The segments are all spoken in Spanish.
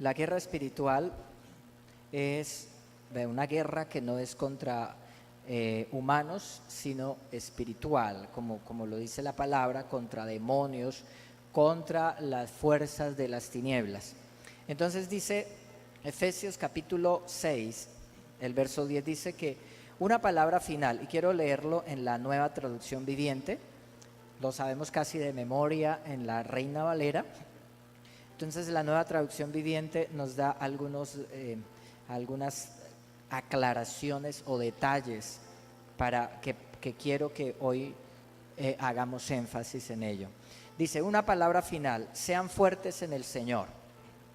La guerra espiritual es una guerra que no es contra humanos, sino espiritual, como lo dice la palabra, contra demonios, contra las fuerzas de las tinieblas. Entonces dice Efesios capítulo 6, el verso 10 dice que una palabra final, y quiero leerlo en la Nueva Traducción Viviente, lo sabemos casi de memoria en la Reina Valera. Entonces la Nueva Traducción Viviente nos da algunas aclaraciones o detalles para que quiero que hoy hagamos énfasis en ello. Dice, una palabra final: sean fuertes en el Señor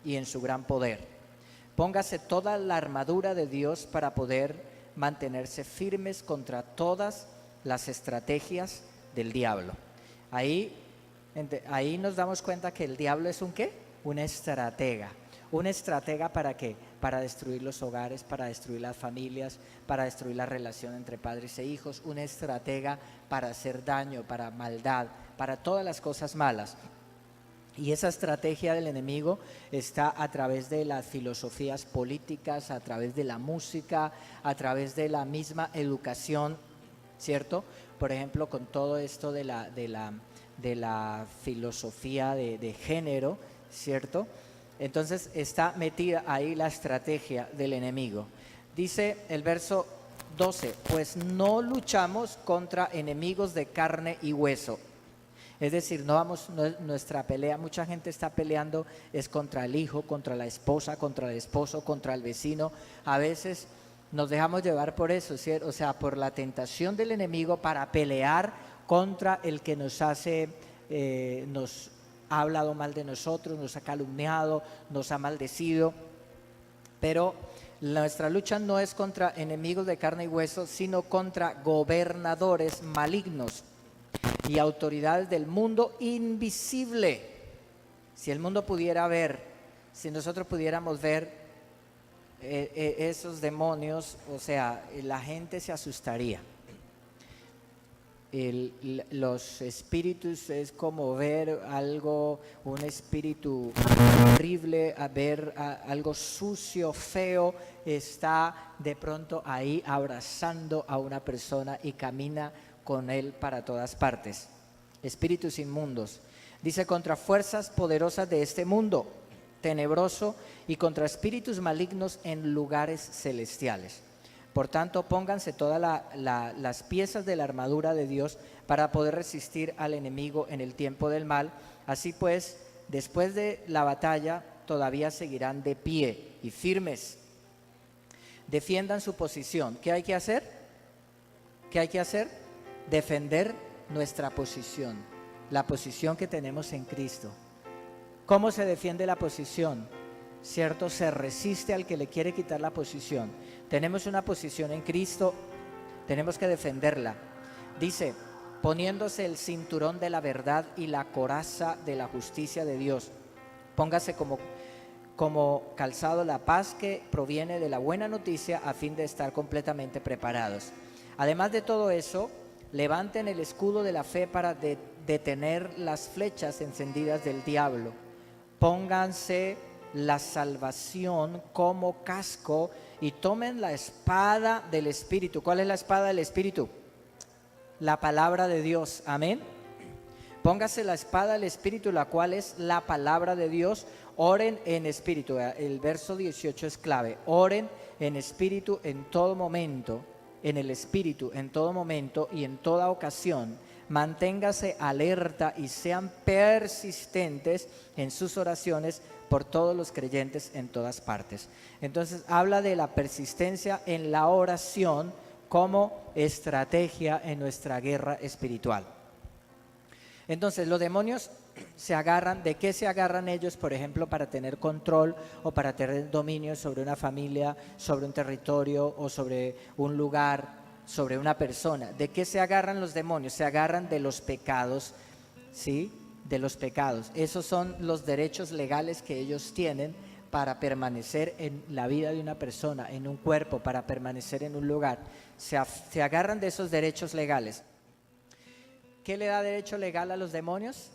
y en su gran poder. Póngase toda la armadura de Dios para poder mantenerse firmes contra todas las estrategias del diablo. Ahí nos damos cuenta que el diablo es ¿un qué? Una estratega. ¿Una estratega para qué? Para destruir los hogares, para destruir las familias, para destruir la relación entre padres e hijos. Una estratega para hacer daño, para maldad, para todas las cosas malas. Y esa estrategia del enemigo está a través de las filosofías políticas, a través de la música, a través de la misma educación, ¿cierto? Por ejemplo, con todo esto de la filosofía de género, ¿cierto? Entonces está metida ahí la estrategia del enemigo. Dice el verso 12, pues no luchamos contra enemigos de carne y hueso. Es decir, nuestra pelea, mucha gente está peleando, es contra el hijo, contra la esposa, contra el esposo, contra el vecino. A veces nos dejamos llevar por eso, ¿cierto? O sea, por la tentación del enemigo para pelear contra el que nos ha hablado mal de nosotros, nos ha calumniado, nos ha maldecido. Pero nuestra lucha no es contra enemigos de carne y hueso, sino contra gobernadores malignos y autoridades del mundo invisible. Si el mundo pudiera ver, si nosotros pudiéramos ver esos demonios, o sea, la gente se asustaría. Los espíritus es como ver algo, un espíritu horrible, a ver algo sucio, feo, está de pronto ahí abrazando a una persona y camina con él para todas partes. Espíritus inmundos. Dice, contra fuerzas poderosas de este mundo tenebroso y contra espíritus malignos en lugares celestiales. Por tanto, pónganse todas las piezas de la armadura de Dios para poder resistir al enemigo en el tiempo del mal. Así pues, después de la batalla, todavía seguirán de pie y firmes. Defiendan su posición. ¿Qué hay que hacer? ¿Qué hay que hacer? Defender nuestra posición, la posición que tenemos en Cristo. ¿Cómo se defiende la posición? ¿Cierto? Se resiste al que le quiere quitar la posición. Tenemos una posición en Cristo, tenemos que defenderla. Dice, poniéndose el cinturón de la verdad y la coraza de la justicia de Dios. Póngase como calzado la paz que proviene de la buena noticia, a fin de estar completamente preparados. Además de todo eso, levanten el escudo de la fe para detener las flechas encendidas del diablo. Pónganse la salvación como casco y tomen la espada del Espíritu. ¿Cuál es la espada del Espíritu? La palabra de Dios. Amén. Póngase la espada del Espíritu, la cual es la palabra de Dios. Oren en espíritu. El verso 18 es clave. Oren en espíritu en todo momento. En el espíritu en todo momento y en toda ocasión. Manténgase alerta y sean persistentes en sus oraciones por todos los creyentes en todas partes. Entonces habla de la persistencia en la oración como estrategia en nuestra guerra espiritual. Entonces los demonios se agarran, ¿de qué se agarran ellos? Por ejemplo, para tener control o para tener dominio sobre una familia, sobre un territorio o sobre un lugar, sobre una persona. ¿De qué se agarran los demonios? Se agarran de los pecados, ¿sí? De los pecados. Esos son los derechos legales que ellos tienen para permanecer en la vida de una persona, en un cuerpo, para permanecer en un lugar. Se agarran de esos derechos legales. ¿Qué le da derecho legal a los demonios?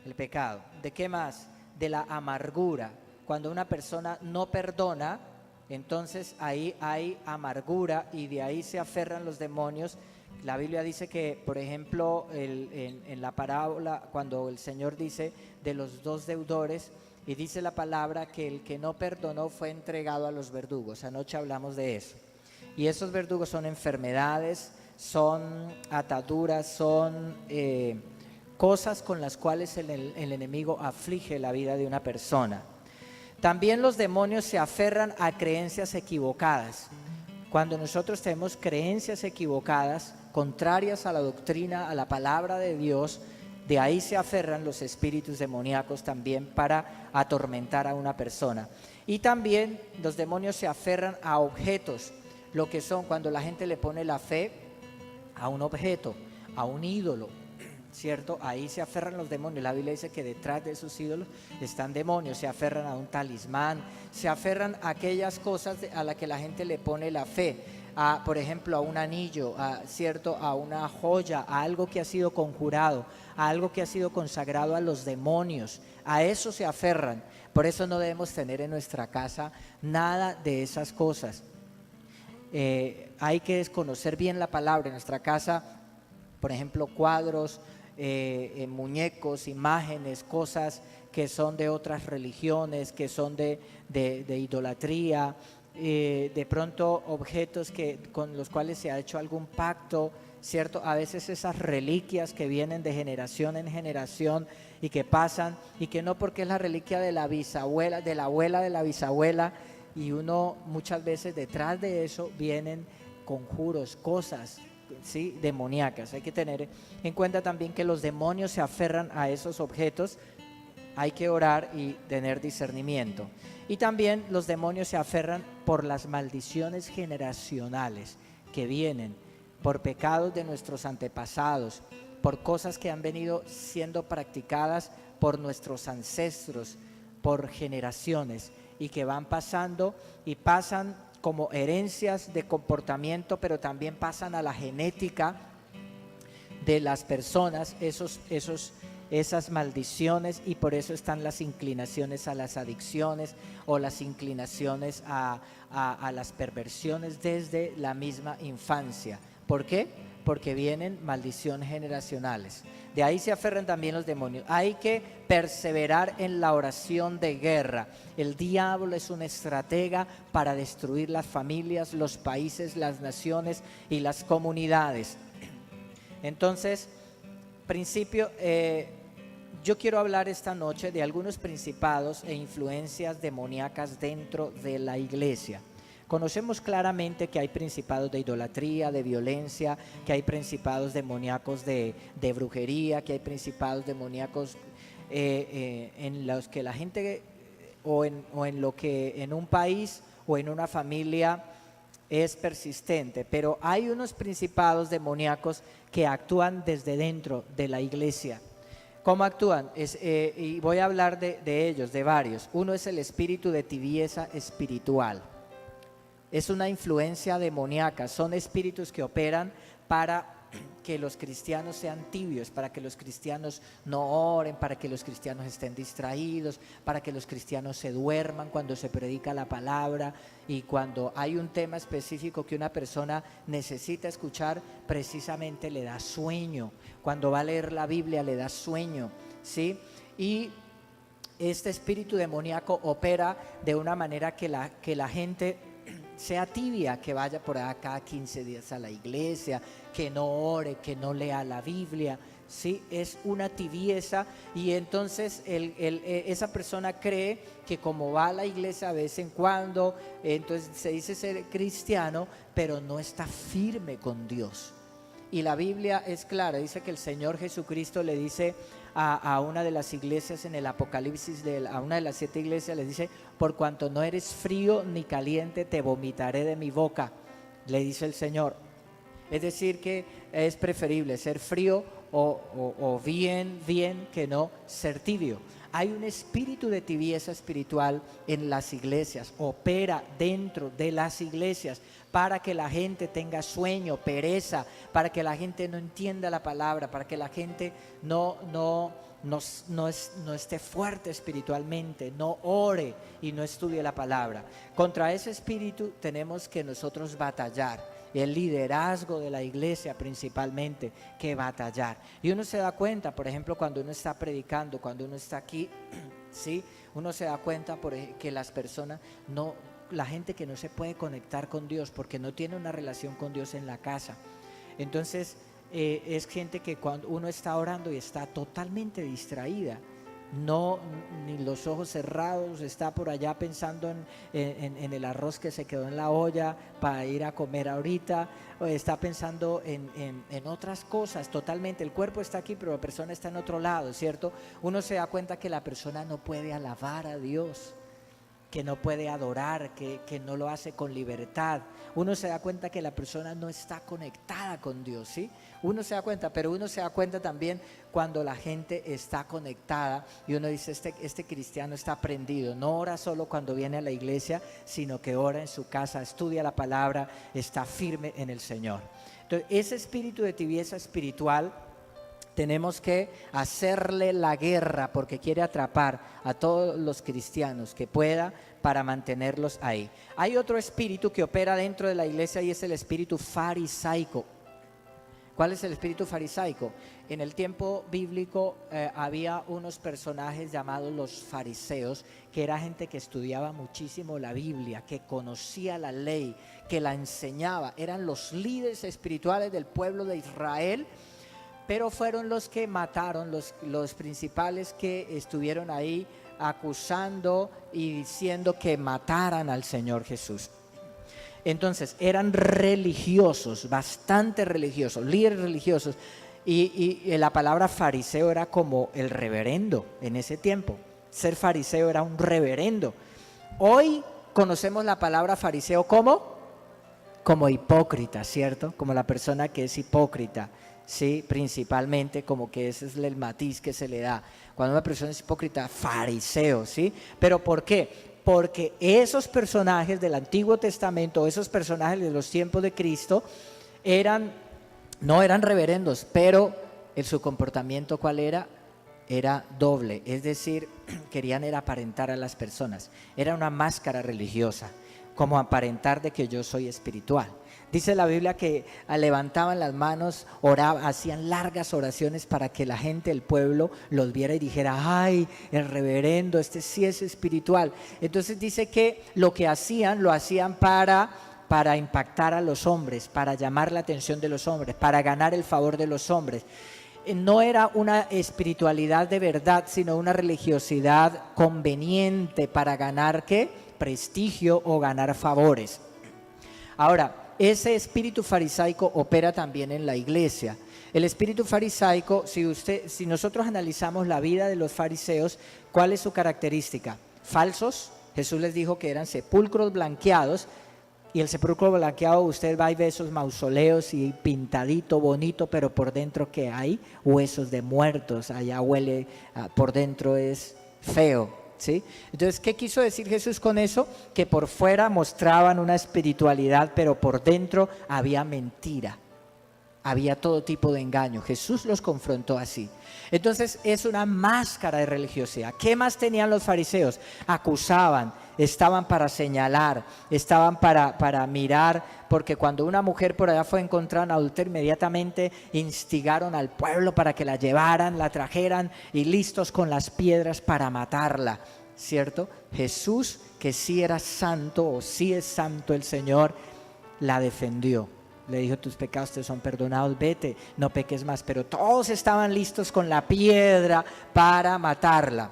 El pecado. ¿De qué más? De la amargura, cuando una persona no perdona, entonces ahí hay amargura y de ahí se aferran los demonios. La Biblia dice que, por ejemplo, en la parábola, cuando el Señor dice de los dos deudores, y dice la palabra que el que no perdonó fue entregado a los verdugos. Anoche hablamos de eso. Y esos verdugos son enfermedades, son ataduras, son cosas con las cuales el enemigo aflige la vida de una persona. También los demonios se aferran a creencias equivocadas. Cuando nosotros tenemos creencias equivocadas, contrarias a la doctrina, a la palabra de Dios, de ahí se aferran los espíritus demoníacos también para atormentar a una persona. Y también los demonios se aferran a objetos, lo que son cuando la gente le pone la fe a un objeto, a un ídolo, ¿cierto? Ahí se aferran los demonios. La Biblia dice que detrás de esos ídolos están demonios. Se aferran a un talismán, se aferran a aquellas cosas a las que la gente le pone la fe, por ejemplo, a un anillo, ¿cierto? A una joya, a algo que ha sido conjurado, a algo que ha sido consagrado a los demonios. A eso se aferran. Por eso no debemos tener en nuestra casa nada de esas cosas. Hay que desconocer bien la palabra. En nuestra casa, por ejemplo, cuadros, muñecos, imágenes, cosas que son de otras religiones, que son de idolatría, de pronto objetos con los cuales se ha hecho algún pacto, ¿cierto? A veces esas reliquias que vienen de generación en generación y que pasan, y que no porque es la reliquia de la bisabuela, de la abuela, de la bisabuela, y uno muchas veces detrás de eso vienen conjuros, cosas, ¿sí?, demoníacas. Hay que tener en cuenta también que los demonios se aferran a esos objetos. Hay que orar y tener discernimiento. Y también los demonios se aferran por las maldiciones generacionales que vienen por pecados de nuestros antepasados, por cosas que han venido siendo practicadas por nuestros ancestros, por generaciones, y que van pasando y pasan como herencias de comportamiento, pero también pasan a la genética de las personas, esas maldiciones, y por eso están las inclinaciones a las adicciones o las inclinaciones a las perversiones desde la misma infancia. ¿Por qué? Porque vienen maldiciones generacionales. De ahí se aferran también los demonios. Hay que perseverar en la oración de guerra. El diablo es un estratega para destruir las familias, los países, las naciones y las comunidades. Entonces, yo quiero hablar esta noche de algunos principados e influencias demoníacas dentro de la iglesia. Conocemos claramente que hay principados de idolatría, de violencia, que hay principados demoníacos de brujería, que hay principados demoníacos en los que la gente o en lo que en un país o en una familia es persistente, pero hay unos principados demoníacos que actúan desde dentro de la iglesia. ¿Cómo actúan? Y voy a hablar de ellos, de varios. Uno es el espíritu de tibieza espiritual. Es una influencia demoníaca, son espíritus que operan para que los cristianos sean tibios, para que los cristianos no oren, para que los cristianos estén distraídos, para que los cristianos se duerman cuando se predica la palabra, y cuando hay un tema específico que una persona necesita escuchar, precisamente le da sueño. Cuando va a leer la Biblia le da sueño, ¿sí? Y este espíritu demoníaco opera de una manera que la gente sea tibia, que vaya por acá cada 15 días a la iglesia, que no ore, que no lea la Biblia, ¿sí? Es una tibieza, y entonces esa persona cree que como va a la iglesia de vez en cuando, entonces se dice ser cristiano, pero no está firme con Dios. Y la Biblia es clara, dice que el Señor Jesucristo le dice a una de las iglesias en el Apocalipsis, a una de las 7 iglesias, le dice: por cuanto no eres frío ni caliente, te vomitaré de mi boca, le dice el Señor. Es decir, que es preferible ser frío o bien que no ser tibio. Hay un espíritu de tibieza espiritual en las iglesias, opera dentro de las iglesias para que la gente tenga sueño, pereza, para que la gente no entienda la palabra, para que la gente no no esté fuerte espiritualmente, no ore y no estudie la palabra. Contra ese espíritu tenemos que nosotros batallar. El liderazgo de la iglesia principalmente que batallar. Y uno se da cuenta, por ejemplo, cuando uno está predicando, cuando uno está aquí, ¿sí? Uno se da cuenta que las personas la gente que no se puede conectar con Dios porque no tiene una relación con Dios en la casa. Entonces es gente que cuando uno está orando y está totalmente distraída, ni los ojos cerrados, está por allá pensando en el arroz que se quedó en la olla para ir a comer ahorita, o está pensando en otras cosas totalmente. El cuerpo está aquí, pero la persona está en otro lado, ¿cierto? Uno se da cuenta que la persona no puede alabar a Dios, que no puede adorar, que no lo hace con libertad. Uno se da cuenta que la persona no está conectada con Dios, ¿sí? Uno se da cuenta, pero uno se da cuenta también cuando la gente está conectada y uno dice, este cristiano está prendido, no ora solo cuando viene a la iglesia, sino que ora en su casa, estudia la palabra, está firme en el Señor. Entonces, ese espíritu de tibieza espiritual tenemos que hacerle la guerra porque quiere atrapar a todos los cristianos que pueda para mantenerlos ahí. Hay otro espíritu que opera dentro de la iglesia y es el espíritu farisaico. ¿Cuál es el espíritu farisaico? En el tiempo bíblico había unos personajes llamados los fariseos, que era gente que estudiaba muchísimo la Biblia, que conocía la ley, que la enseñaba. Eran los líderes espirituales del pueblo de Israel, pero fueron los que mataron, los principales que estuvieron ahí acusando y diciendo que mataran al Señor Jesús. Entonces eran religiosos, bastante religiosos, líderes religiosos, y la palabra fariseo era como el reverendo en ese tiempo. Ser fariseo era un reverendo. Hoy conocemos la palabra fariseo como hipócrita, ¿cierto? Como la persona que es hipócrita. Sí, principalmente como que ese es el matiz que se le da. Cuando una persona es hipócrita, fariseo, ¿sí? ¿Pero por qué? Porque esos personajes del Antiguo Testamento, esos personajes de los tiempos de Cristo, no eran reverendos, pero su comportamiento, ¿cuál era? Era doble, es decir, querían aparentar a las personas. Era una máscara religiosa, como aparentar de que yo soy espiritual. Dice la Biblia que levantaban las manos, oraban, hacían largas oraciones para que la gente, el pueblo, los viera y dijera, ay, el reverendo, este sí es espiritual. Entonces dice que lo que hacían, lo hacían para impactar a los hombres, para llamar la atención de los hombres, para ganar el favor de los hombres. No era una espiritualidad de verdad, sino una religiosidad conveniente para ganar, ¿qué? Prestigio o ganar favores. Ahora, ese espíritu farisaico opera también en la iglesia. El espíritu farisaico, si nosotros analizamos la vida de los fariseos, ¿cuál es su característica? Falsos. Jesús les dijo que eran sepulcros blanqueados, y el sepulcro blanqueado, usted va y ve esos mausoleos y pintadito, bonito, pero por dentro ¿qué hay? Huesos de muertos, allá huele, por dentro es feo. ¿Sí? Entonces, ¿qué quiso decir Jesús con eso? Que por fuera mostraban una espiritualidad, pero por dentro había mentira, había todo tipo de engaño. Jesús los confrontó así. Entonces es una máscara de religiosidad. ¿Qué más tenían los fariseos? Acusaban, estaban para señalar, estaban para mirar, porque cuando una mujer por allá fue encontrada en adulterio, inmediatamente instigaron al pueblo para que la llevaran, la trajeran y listos con las piedras para matarla, ¿cierto? Jesús, que sí era santo o sí es santo el Señor, la defendió. Le dijo, tus pecados te son perdonados, vete, no peques más. Pero todos estaban listos con la piedra para matarla.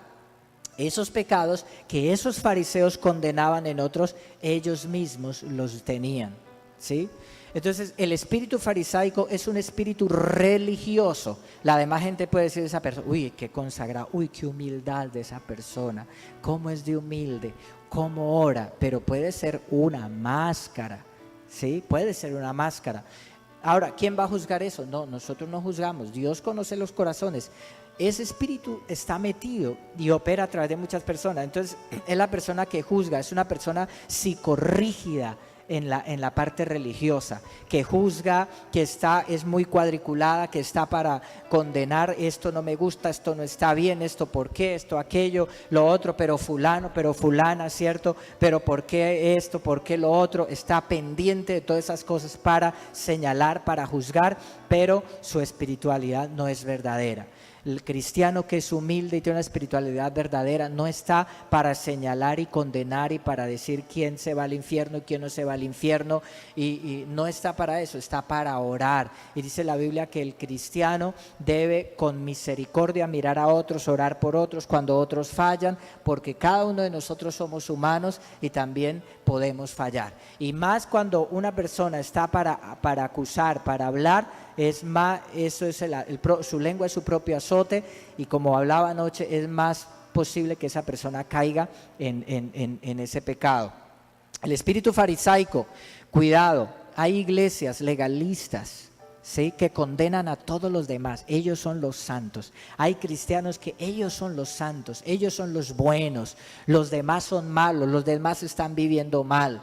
Esos pecados que esos fariseos condenaban en otros, ellos mismos los tenían, ¿sí? Entonces el espíritu farisaico es un espíritu religioso. La demás gente puede decir de esa persona, uy, qué consagrado, uy, qué humildad de esa persona, cómo es de humilde, cómo ora, pero puede ser una máscara. Sí, puede ser una máscara. Ahora, ¿quién va a juzgar eso? No, nosotros no juzgamos. Dios conoce los corazones. Ese espíritu está metido y opera a través de muchas personas. Entonces, es la persona que juzga, es una persona psicorrígida, en la parte religiosa, que juzga, que es muy cuadriculada, que está para condenar, esto no me gusta, esto no está bien, esto por qué, esto aquello, lo otro, pero fulano, pero fulana, ¿cierto? Pero por qué esto, por qué lo otro, está pendiente de todas esas cosas para señalar, para juzgar, pero su espiritualidad no es verdadera. El cristiano que es humilde y tiene una espiritualidad verdadera no está para señalar y condenar y para decir quién se va al infierno y quién no se va al infierno, y no está para eso, está para orar. Y dice la Biblia que el cristiano debe con misericordia mirar a otros, orar por otros cuando otros fallan, porque cada uno de nosotros somos humanos y también podemos fallar. Y más cuando una persona está para acusar, para hablar, es más, eso es su lengua es su propio azote, y como hablaba anoche, es más posible que esa persona caiga en ese pecado. El espíritu farisaico, cuidado, hay iglesias legalistas, ¿sí?, que condenan a todos los demás. Ellos son los santos. Hay cristianos que ellos son los santos, ellos son los buenos, los demás son malos, los demás están viviendo mal,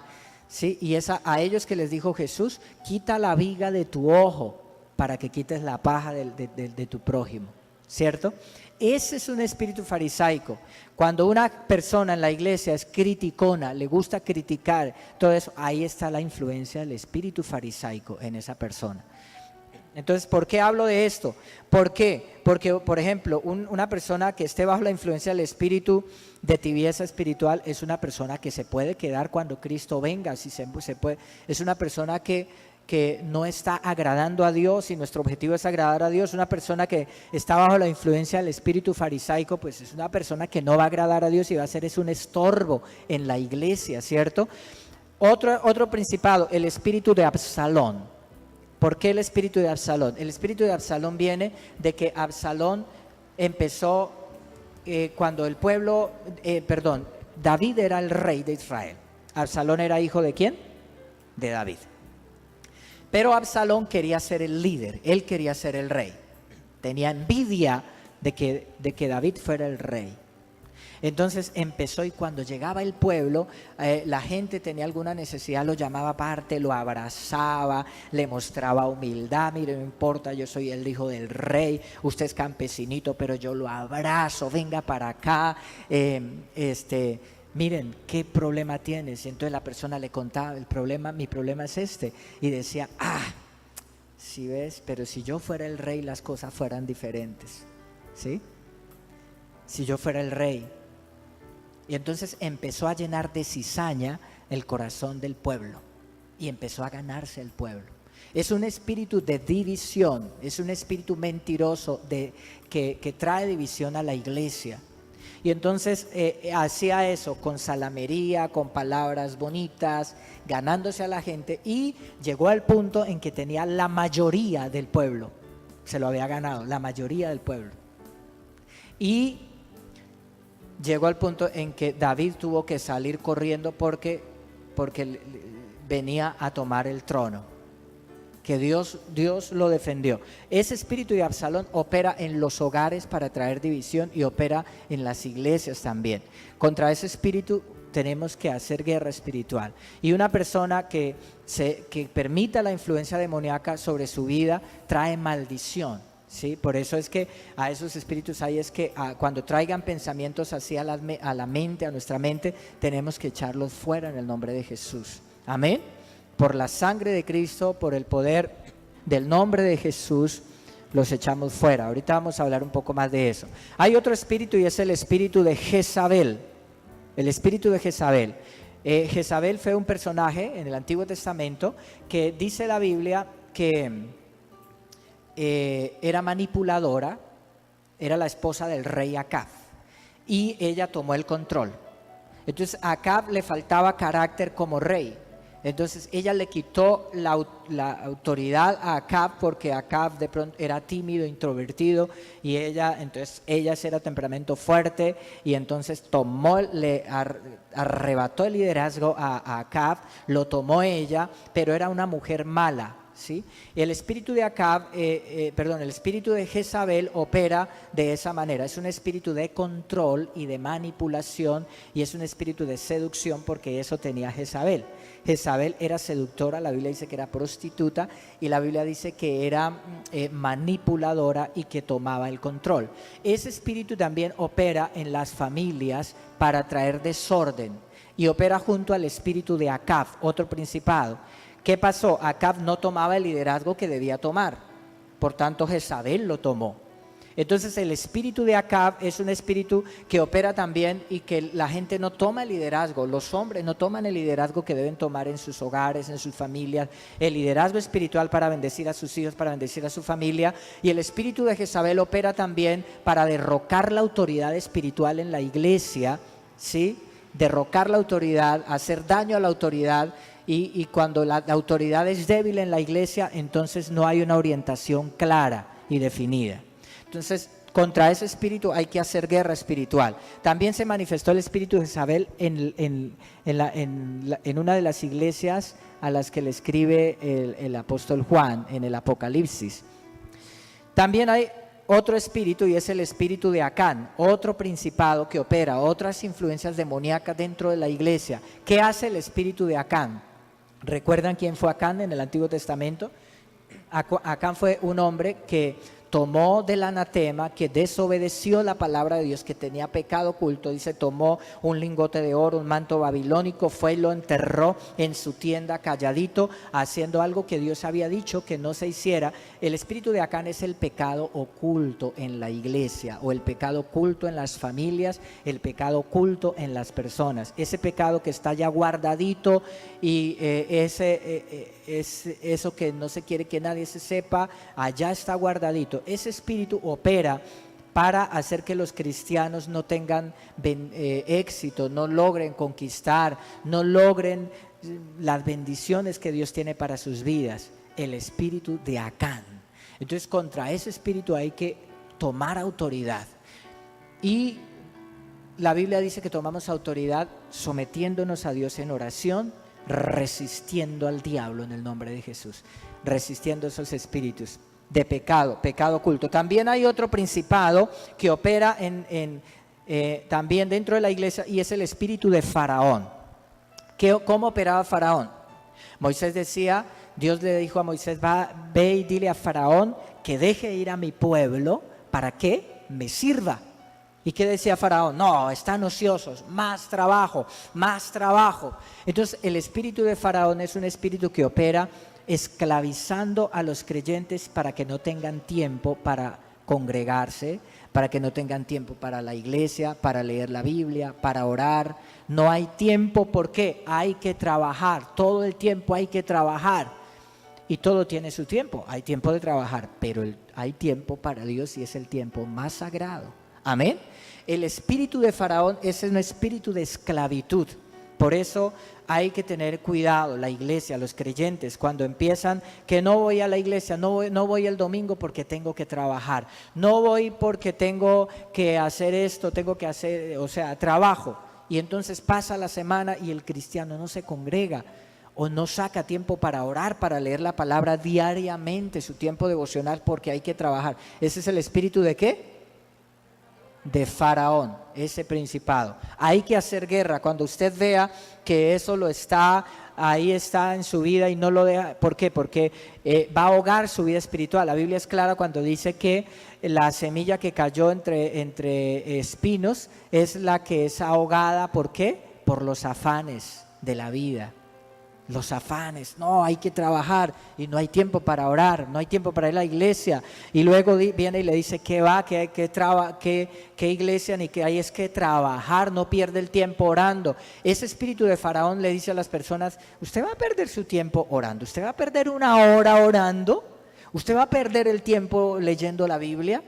¿sí? Y es a ellos que les dijo Jesús: quita la viga de tu ojo para que quites la paja de tu prójimo, ¿cierto? Ese es un espíritu farisaico. Cuando una persona en la iglesia es criticona, le gusta criticar, todo eso, ahí está la influencia del espíritu farisaico en esa persona. Entonces, ¿por qué hablo de esto? ¿Por qué? Porque, por ejemplo, una persona que esté bajo la influencia del espíritu de tibieza espiritual es una persona que se puede quedar cuando Cristo venga, si se puede. Es una persona que no está agradando a Dios, y nuestro objetivo es agradar a Dios. Una persona que está bajo la influencia del espíritu farisaico, pues es una persona que no va a agradar a Dios y va a ser un estorbo en la iglesia, ¿cierto? Otro principado, el espíritu de Absalón. ¿Por qué el espíritu de Absalón? El espíritu de Absalón viene de que Absalón empezó cuando el pueblo, David era el rey de Israel. Absalón era hijo ¿de quién? De David. Pero Absalón quería ser el líder, él quería ser el rey. Tenía envidia de que David fuera el rey. Entonces empezó, y cuando llegaba el pueblo, la gente tenía alguna necesidad, lo llamaba aparte, lo abrazaba, le mostraba humildad. Mire, no importa, yo soy el hijo del rey, usted es campesinito, pero yo lo abrazo, venga para acá, miren, ¿qué problema tienes? Y entonces la persona le contaba mi problema es este, y decía: si ves, pero si yo fuera el rey las cosas fueran diferentes, ¿sí? Si yo fuera el rey. Y entonces empezó a llenar de cizaña el corazón del pueblo y empezó a ganarse el pueblo. Es un espíritu de división, es un espíritu mentiroso que trae división a la iglesia. Y entonces hacía eso con salamería, con palabras bonitas, ganándose a la gente, y llegó al punto en que tenía la mayoría del pueblo, se lo había ganado, la mayoría del pueblo. Y llegó al punto en que David tuvo que salir corriendo porque venía a tomar el trono, que Dios lo defendió. Ese espíritu de Absalón opera en los hogares para traer división y opera en las iglesias también. Contra ese espíritu tenemos que hacer guerra espiritual. Y una persona que permita la influencia demoníaca sobre su vida trae maldición. ¿Sí? Por eso es que a esos espíritus cuando traigan pensamientos así a la mente, a nuestra mente, tenemos que echarlos fuera en el nombre de Jesús. Amén. Por la sangre de Cristo, por el poder del nombre de Jesús, los echamos fuera. Ahorita vamos a hablar un poco más de eso. Hay otro espíritu, y es el espíritu de Jezabel. El espíritu de Jezabel. Jezabel fue un personaje en el Antiguo Testamento que dice la Biblia que era manipuladora, era la esposa del rey Acab, y ella tomó el control. Entonces a Acab le faltaba carácter como rey, entonces ella le quitó la autoridad a Acab, porque Acab de pronto era tímido, introvertido, y ella era temperamento fuerte, y entonces le arrebató el liderazgo a Acab, lo tomó ella, pero era una mujer mala, ¿sí? El espíritu de el espíritu de Jezabel opera de esa manera. Es un espíritu de control y de manipulación, y es un espíritu de seducción, porque eso tenía Jezabel. Jezabel era seductora, la Biblia dice que era prostituta, y la Biblia dice que era manipuladora y que tomaba el control. Ese espíritu también opera en las familias para traer desorden, y opera junto al espíritu de Acab, otro principado. ¿Qué pasó? Acab no tomaba el liderazgo que debía tomar, por tanto Jezabel lo tomó. Entonces el espíritu de Acab es un espíritu que opera también, y que la gente no toma el liderazgo, los hombres no toman el liderazgo que deben tomar en sus hogares, en sus familias, el liderazgo espiritual para bendecir a sus hijos, para bendecir a su familia. Y el espíritu de Jezabel opera también para derrocar la autoridad espiritual en la iglesia, ¿sí? Derrocar la autoridad, hacer daño a la autoridad. Y cuando la autoridad es débil en la iglesia, entonces no hay una orientación clara y definida. Entonces, contra ese espíritu hay que hacer guerra espiritual. También se manifestó el espíritu de Jezabel en una de las iglesias a las que le escribe el apóstol Juan en el Apocalipsis. También hay otro espíritu, y es el espíritu de Acán, otro principado que opera, otras influencias demoníacas dentro de la iglesia. ¿Qué hace el espíritu de Acán? ¿Recuerdan quién fue Acán en el Antiguo Testamento? Acán fue un hombre que tomó del anatema, que desobedeció la palabra de Dios, que tenía pecado oculto. Dice, tomó un lingote de oro, un manto babilónico, fue y lo enterró en su tienda calladito, haciendo algo que Dios había dicho que no se hiciera. El espíritu de Acán es el pecado oculto en la iglesia, o el pecado oculto en las familias, el pecado oculto en las personas. Ese pecado que está ya guardadito, y eso que no se quiere que nadie se sepa, allá está guardadito. Ese espíritu opera para hacer que los cristianos no tengan éxito, no logren conquistar, no logren las bendiciones que Dios tiene para sus vidas. El espíritu de Acán. Entonces, contra ese espíritu hay que tomar autoridad. Y la Biblia dice que tomamos autoridad sometiéndonos a Dios en oración, resistiendo al diablo en el nombre de Jesús, resistiendo esos espíritus de pecado oculto. También hay otro principado que opera también dentro de la iglesia, y es el espíritu de Faraón. ¿Cómo operaba Faraón? Moisés decía, Dios le dijo a Moisés, ve y dile a Faraón que deje ir a mi pueblo para que me sirva. ¿Y qué decía Faraón? No, están ociosos, más trabajo, más trabajo. Entonces el espíritu de Faraón es un espíritu que opera esclavizando a los creyentes para que no tengan tiempo para congregarse, para que no tengan tiempo para la iglesia, para leer la Biblia, para orar. No hay tiempo, ¿por qué? Hay que trabajar, todo el tiempo hay que trabajar. Y todo tiene su tiempo, hay tiempo de trabajar, pero hay tiempo para Dios, y es el tiempo más sagrado. Amén. El espíritu de Faraón es un espíritu de esclavitud. Por eso hay que tener cuidado, la iglesia, los creyentes, cuando empiezan que no voy a la iglesia, no voy el domingo porque tengo que trabajar, no voy porque tengo que hacer esto, tengo que hacer, trabajo. Y entonces pasa la semana y el cristiano no se congrega, o no saca tiempo para orar, para leer la palabra diariamente, su tiempo devocional, porque hay que trabajar. ¿Ese es el espíritu de qué? De Faraón, ese principado. Hay que hacer guerra. Cuando usted vea que eso ahí está en su vida y no lo deja, ¿por qué? Porque va a ahogar su vida espiritual. La Biblia es clara cuando dice que la semilla que cayó entre espinos es la que es ahogada. ¿Por qué? Por los afanes de la vida. Los afanes, no, hay que trabajar y no hay tiempo para orar, no hay tiempo para ir a la iglesia. Y luego viene y le dice que qué iglesia ni que hay, es que trabajar, no pierde el tiempo orando. Ese espíritu de Faraón le dice a las personas, usted va a perder su tiempo orando, usted va a perder 1 hora orando, usted va a perder el tiempo leyendo la Biblia.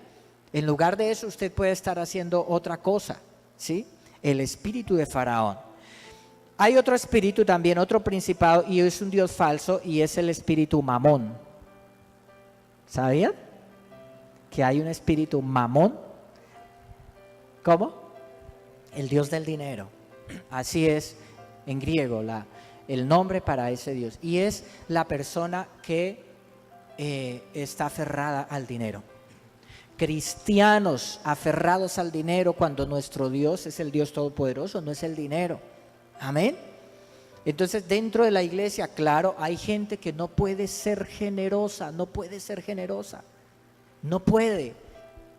En lugar de eso usted puede estar haciendo otra cosa, ¿sí? El espíritu de Faraón. Hay otro espíritu también, otro principado, y es un dios falso, y es el espíritu Mamón. ¿Sabían? Que hay un espíritu Mamón. ¿Cómo? El dios del dinero. Así es en griego el nombre para ese dios. Y es la persona que está aferrada al dinero. Cristianos aferrados al dinero cuando nuestro Dios es el Dios todopoderoso, no es el dinero. Amén. Entonces dentro de la iglesia, claro, hay gente que no puede ser generosa, no puede ser generosa, no puede.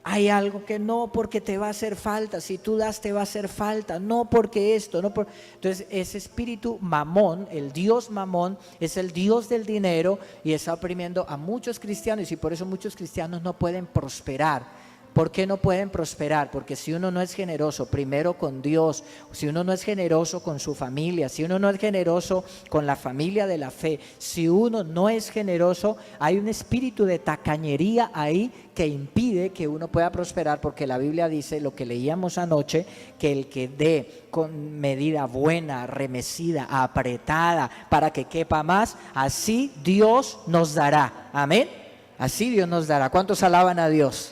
Hay algo que no, porque te va a hacer falta, si tú das te va a hacer falta, no porque esto, no por... Entonces ese espíritu mamón, el Dios mamón, es el Dios del dinero y está oprimiendo a muchos cristianos y por eso muchos cristianos no pueden prosperar. ¿Por qué no pueden prosperar? Porque si uno no es generoso primero con Dios, si uno no es generoso con su familia, si uno no es generoso con la familia de la fe, si uno no es generoso, hay un espíritu de tacañería ahí que impide que uno pueda prosperar, porque la Biblia dice, lo que leíamos anoche, que el que dé con medida buena, remecida, apretada, para que quepa más, así Dios nos dará. Amén. Así Dios nos dará. ¿Cuántos alaban a Dios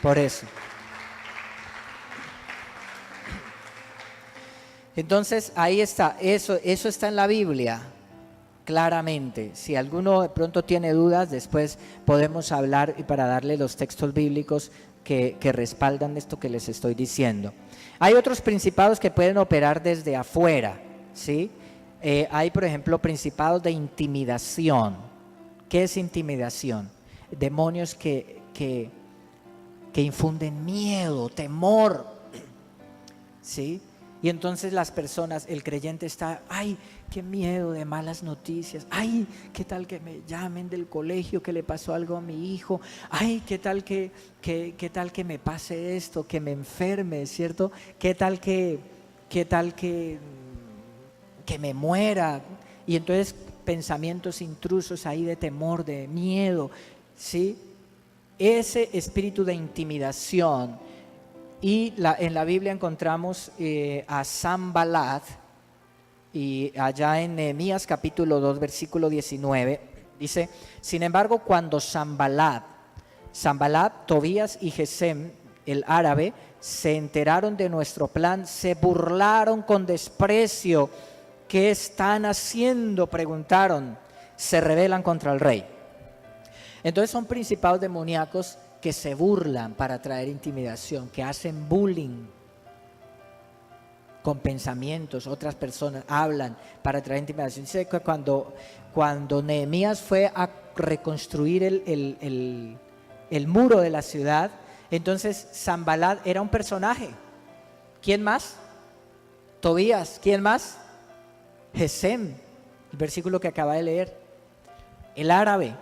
por eso? Entonces ahí está, eso está en la Biblia claramente. Si alguno de pronto tiene dudas, después podemos hablar y para darle los textos bíblicos que respaldan esto que les estoy diciendo. Hay otros principados que pueden operar desde afuera, ¿sí? Hay, por ejemplo, principados de intimidación. ¿Qué es intimidación? Demonios que infunden miedo, temor, ¿sí? Y entonces las personas, el creyente está, ay, qué miedo de malas noticias, ay, qué tal que me llamen del colegio, que le pasó algo a mi hijo, ay, qué tal que me pase esto, que me enferme, ¿cierto? Qué tal que me muera. Y entonces pensamientos intrusos ahí de temor, de miedo, ¿sí? Ese espíritu de intimidación. Y en la Biblia encontramos a Sanballat, y allá en Nehemías capítulo 2 versículo 19 dice: sin embargo, cuando Sanballat, Tobías y Gesem el árabe se enteraron de nuestro plan, se burlaron con desprecio. ¿Qué están haciendo?, preguntaron. Se rebelan contra el rey. Entonces son principados demoníacos que se burlan para traer intimidación, que hacen bullying con pensamientos. Otras personas hablan para traer intimidación. Dice que cuando Nehemías fue a reconstruir el muro de la ciudad, entonces Sanballat era un personaje. ¿Quién más? Tobías. ¿Quién más? Gesem, el versículo que acaba de leer. El árabe.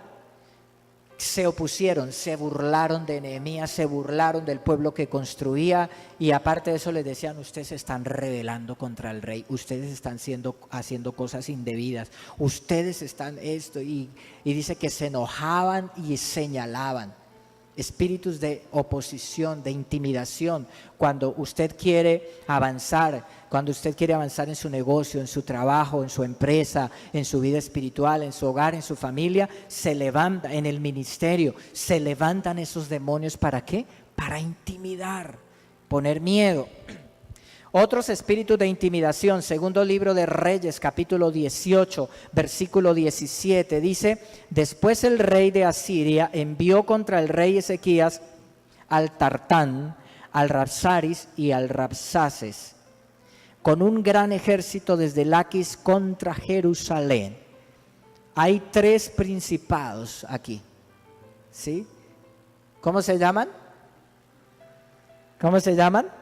Se opusieron, se burlaron de Nehemías, se burlaron del pueblo que construía, y aparte de eso les decían: ustedes se están rebelando contra el rey, ustedes están haciendo cosas indebidas, ustedes están esto, y dice que se enojaban y señalaban. Espíritus de oposición, de intimidación. Cuando usted quiere avanzar, en su negocio, en su trabajo, en su empresa, en su vida espiritual, en su hogar, en su familia, se levanta, en el ministerio, se levantan esos demonios. ¿Para qué? Para intimidar, poner miedo. Otros espíritus de intimidación, segundo libro de Reyes, capítulo 18, versículo 17, dice: después el rey de Asiria envió contra el rey Ezequías al Tartán, al Rabsaris y al Rabsaces, con un gran ejército desde Laquis contra Jerusalén. Hay tres principados aquí, ¿sí? ¿Cómo se llaman? ¿Cómo se llaman?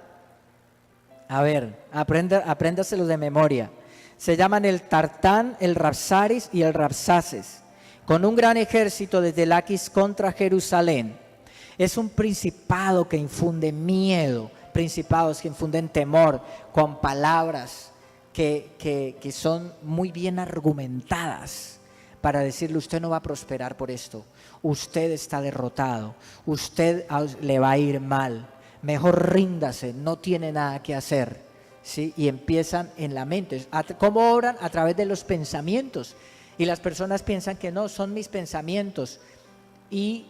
A ver, apréndaselos de memoria. Se llaman el Tartán, el Rabsaris y el Rabsaces, con un gran ejército desde Laquis contra Jerusalén. Es un principado que infunde miedo, principados que infunden temor, con palabras que son muy bien argumentadas para decirle: usted no va a prosperar por esto, usted está derrotado, usted le va a ir mal, mejor ríndase, no tiene nada que hacer, ¿sí? Y empiezan en la mente. ¿Cómo obran? A través de los pensamientos. Y las personas piensan que no, son mis pensamientos, y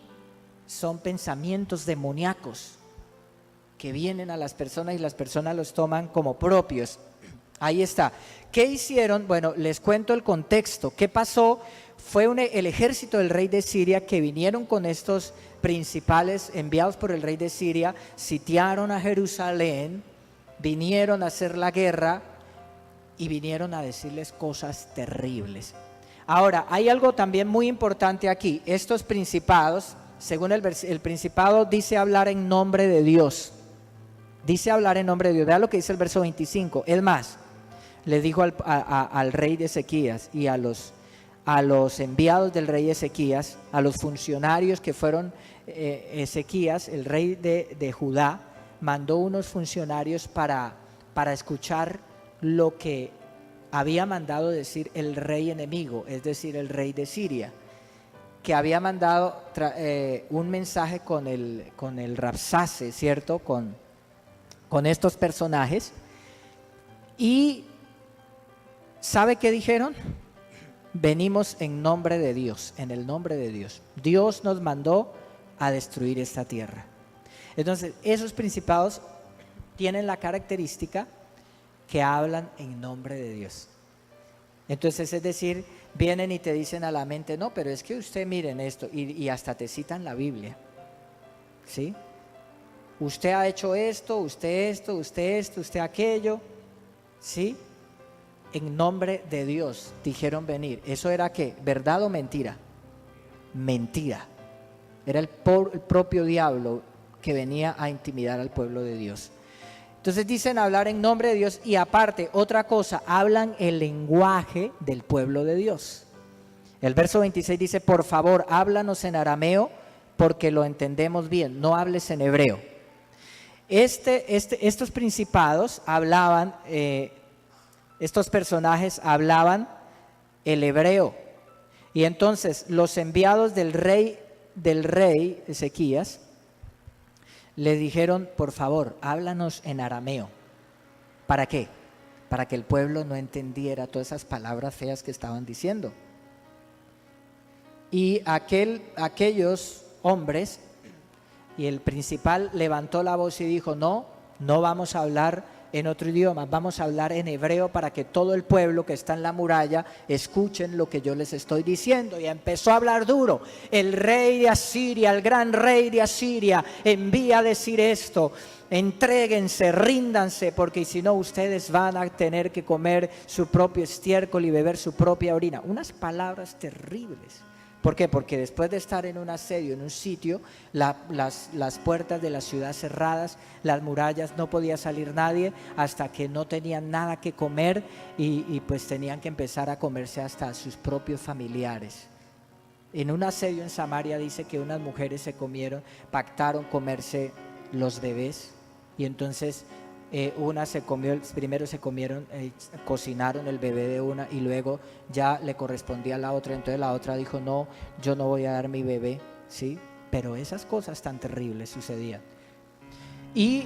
son pensamientos demoníacos que vienen a las personas y las personas los toman como propios. Ahí está. ¿Qué hicieron? Bueno, les cuento el contexto. ¿Qué pasó? Fue el ejército del rey de Siria que vinieron con estos principales enviados por el rey de Siria, sitiaron a Jerusalén, vinieron a hacer la guerra y vinieron a decirles cosas terribles. Ahora, hay algo también muy importante aquí. Estos principados, según el principado, dice hablar en nombre de Dios. Dice hablar en nombre de Dios. Vea lo que dice el verso 25. Es más, le dijo al rey de Ezequías y a los enviados del rey Ezequías, a los funcionarios que fueron Ezequías, el rey de Judá, mandó unos funcionarios para escuchar lo que había mandado decir el rey enemigo, es decir, el rey de Siria, que había mandado un mensaje con el Rabsacé, ¿cierto? Con estos personajes. Y ¿sabe qué dijeron? Venimos en nombre de Dios, en el nombre de Dios. Dios nos mandó a destruir esta tierra. Entonces, esos principados tienen la característica que hablan en nombre de Dios. Entonces, es decir, vienen y te dicen a la mente, no, pero es que usted miren esto, y hasta te citan la Biblia, ¿sí? Usted ha hecho esto, usted aquello, ¿sí? En nombre de Dios dijeron venir. ¿Eso era qué? ¿Verdad o mentira? Mentira. Era el propio diablo que venía a intimidar al pueblo de Dios. Entonces dicen hablar en nombre de Dios y aparte, otra cosa, hablan el lenguaje del pueblo de Dios. El verso 26 dice, por favor, háblanos en arameo porque lo entendemos bien, no hables en hebreo. Estos principados hablaban, estos personajes hablaban el hebreo. Y entonces los enviados del rey Ezequías le dijeron, por favor, háblanos en arameo. ¿Para qué? Para que el pueblo no entendiera todas esas palabras feas que estaban diciendo. Y aquellos hombres, y el principal levantó la voz y dijo, no vamos a hablar en otro idioma, vamos a hablar en hebreo para que todo el pueblo que está en la muralla escuchen lo que yo les estoy diciendo. Y empezó a hablar duro. El rey de Asiria, el gran rey de Asiria, envía a decir esto: entréguense, ríndanse, porque si no ustedes van a tener que comer su propio estiércol y beber su propia orina. Unas palabras terribles. ¿Por qué? Porque después de estar en un asedio, en un sitio, las puertas de la ciudad cerradas, las murallas, no podía salir nadie hasta que no tenían nada que comer y pues tenían que empezar a comerse hasta sus propios familiares. En un asedio en Samaria dice que unas mujeres pactaron comerse los bebés y entonces primero cocinaron el bebé de una y luego ya le correspondía a la otra, entonces la otra dijo, no, yo no voy a dar mi bebé, ¿sí? Pero esas cosas tan terribles sucedían. Y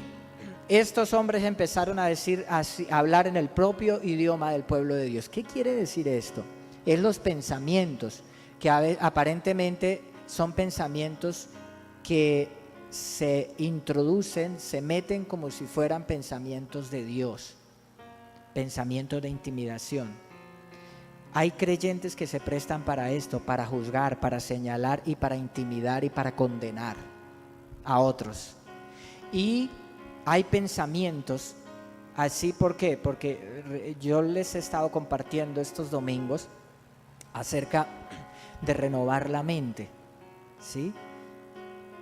estos hombres empezaron a hablar en el propio idioma del pueblo de Dios. ¿Qué quiere decir esto? Es los pensamientos, que aparentemente son pensamientos que se introducen, se meten como si fueran pensamientos de Dios, pensamientos de intimidación. Hay creyentes que se prestan para esto, para juzgar, para señalar y para intimidar y para condenar a otros. Y hay pensamientos así, ¿por qué? Porque yo les he estado compartiendo estos domingos acerca de renovar la mente, ¿sí?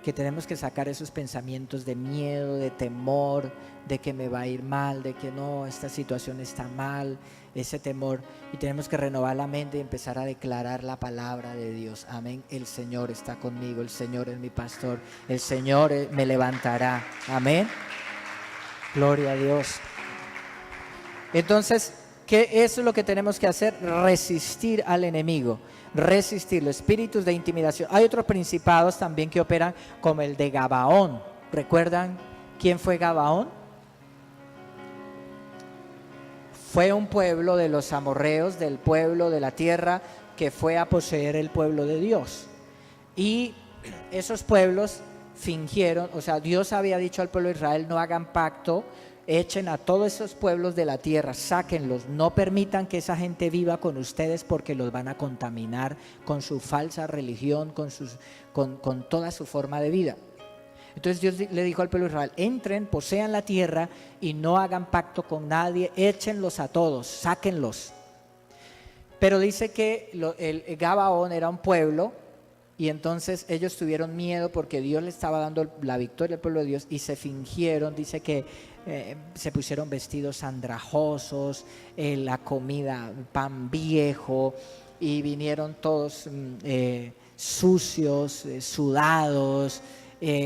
Que tenemos que sacar esos pensamientos de miedo, de temor, de que me va a ir mal, de que no, esta situación está mal, ese temor, y tenemos que renovar la mente y empezar a declarar la palabra de Dios. Amén. El Señor está conmigo, el Señor es mi pastor, el Señor me levantará. Amén. Gloria a Dios. Entonces, eso es lo que tenemos que hacer: resistir al enemigo. Resistir los espíritus de intimidación. Hay otros principados también que operan, como el de Gabaón. ¿Recuerdan quién fue Gabaón? Fue un pueblo de los amorreos, del pueblo de la tierra, que fue a poseer el pueblo de Dios. Y esos pueblos fingieron, o sea, Dios había dicho al pueblo de Israel: no hagan pacto echen a todos esos pueblos de la tierra, sáquenlos, no permitan que esa gente viva con ustedes porque los van a contaminar con su falsa religión, con toda su forma de vida. Entonces Dios le dijo al pueblo de Israel, entren, posean la tierra y no hagan pacto con nadie, échenlos a todos, sáquenlos. Pero dice que el Gabaón era un pueblo y entonces ellos tuvieron miedo porque Dios le estaba dando la victoria al pueblo de Dios y se fingieron, dice que se pusieron vestidos andrajosos, la comida, pan viejo, y vinieron todos sucios, sudados,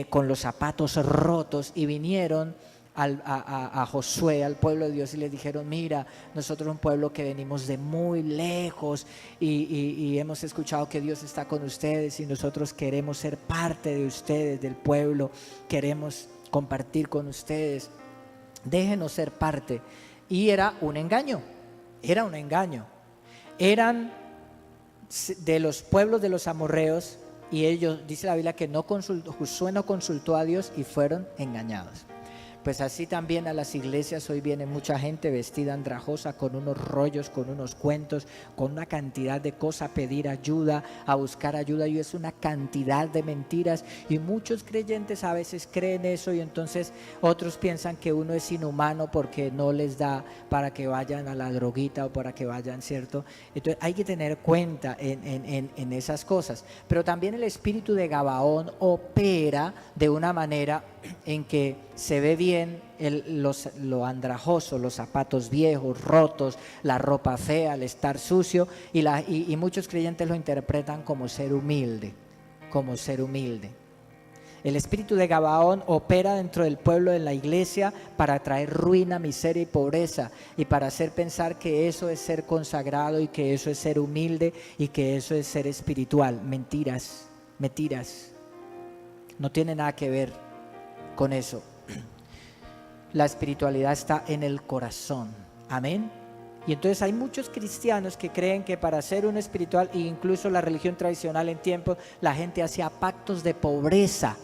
con los zapatos rotos, y vinieron a Josué, al pueblo de Dios, y les dijeron, mira, nosotros un pueblo que venimos de muy lejos y hemos escuchado que Dios está con ustedes y nosotros queremos ser parte de ustedes, del pueblo, queremos compartir con ustedes, déjenos ser parte. Y era un engaño, eran de los pueblos de los amorreos, y ellos, dice la Biblia, que Josué no consultó a Dios y fueron engañados. Pues así también a las iglesias hoy viene mucha gente vestida andrajosa, con unos rollos, con unos cuentos, con una cantidad de cosas, a pedir ayuda, a buscar ayuda, y es una cantidad de mentiras, y muchos creyentes a veces creen eso, y entonces otros piensan que uno es inhumano porque no les da para que vayan a la droguita o para que vayan, ¿cierto? Entonces hay que tener cuenta en esas cosas. Pero también el espíritu de Gabaón opera de una manera en que se ve bien lo andrajoso, los zapatos viejos, rotos, la ropa fea, el estar sucio, y muchos creyentes lo interpretan como ser humilde, El espíritu de Gabaón opera dentro del pueblo de la iglesia para traer ruina, miseria y pobreza, y para hacer pensar que eso es ser consagrado y que eso es ser humilde y que eso es ser espiritual. Mentiras, no tiene nada que ver con eso. La espiritualidad está en el corazón, amén. Y entonces hay muchos cristianos que creen que para ser un espiritual, e incluso la religión tradicional en tiempos, la gente hacía pactos de pobreza,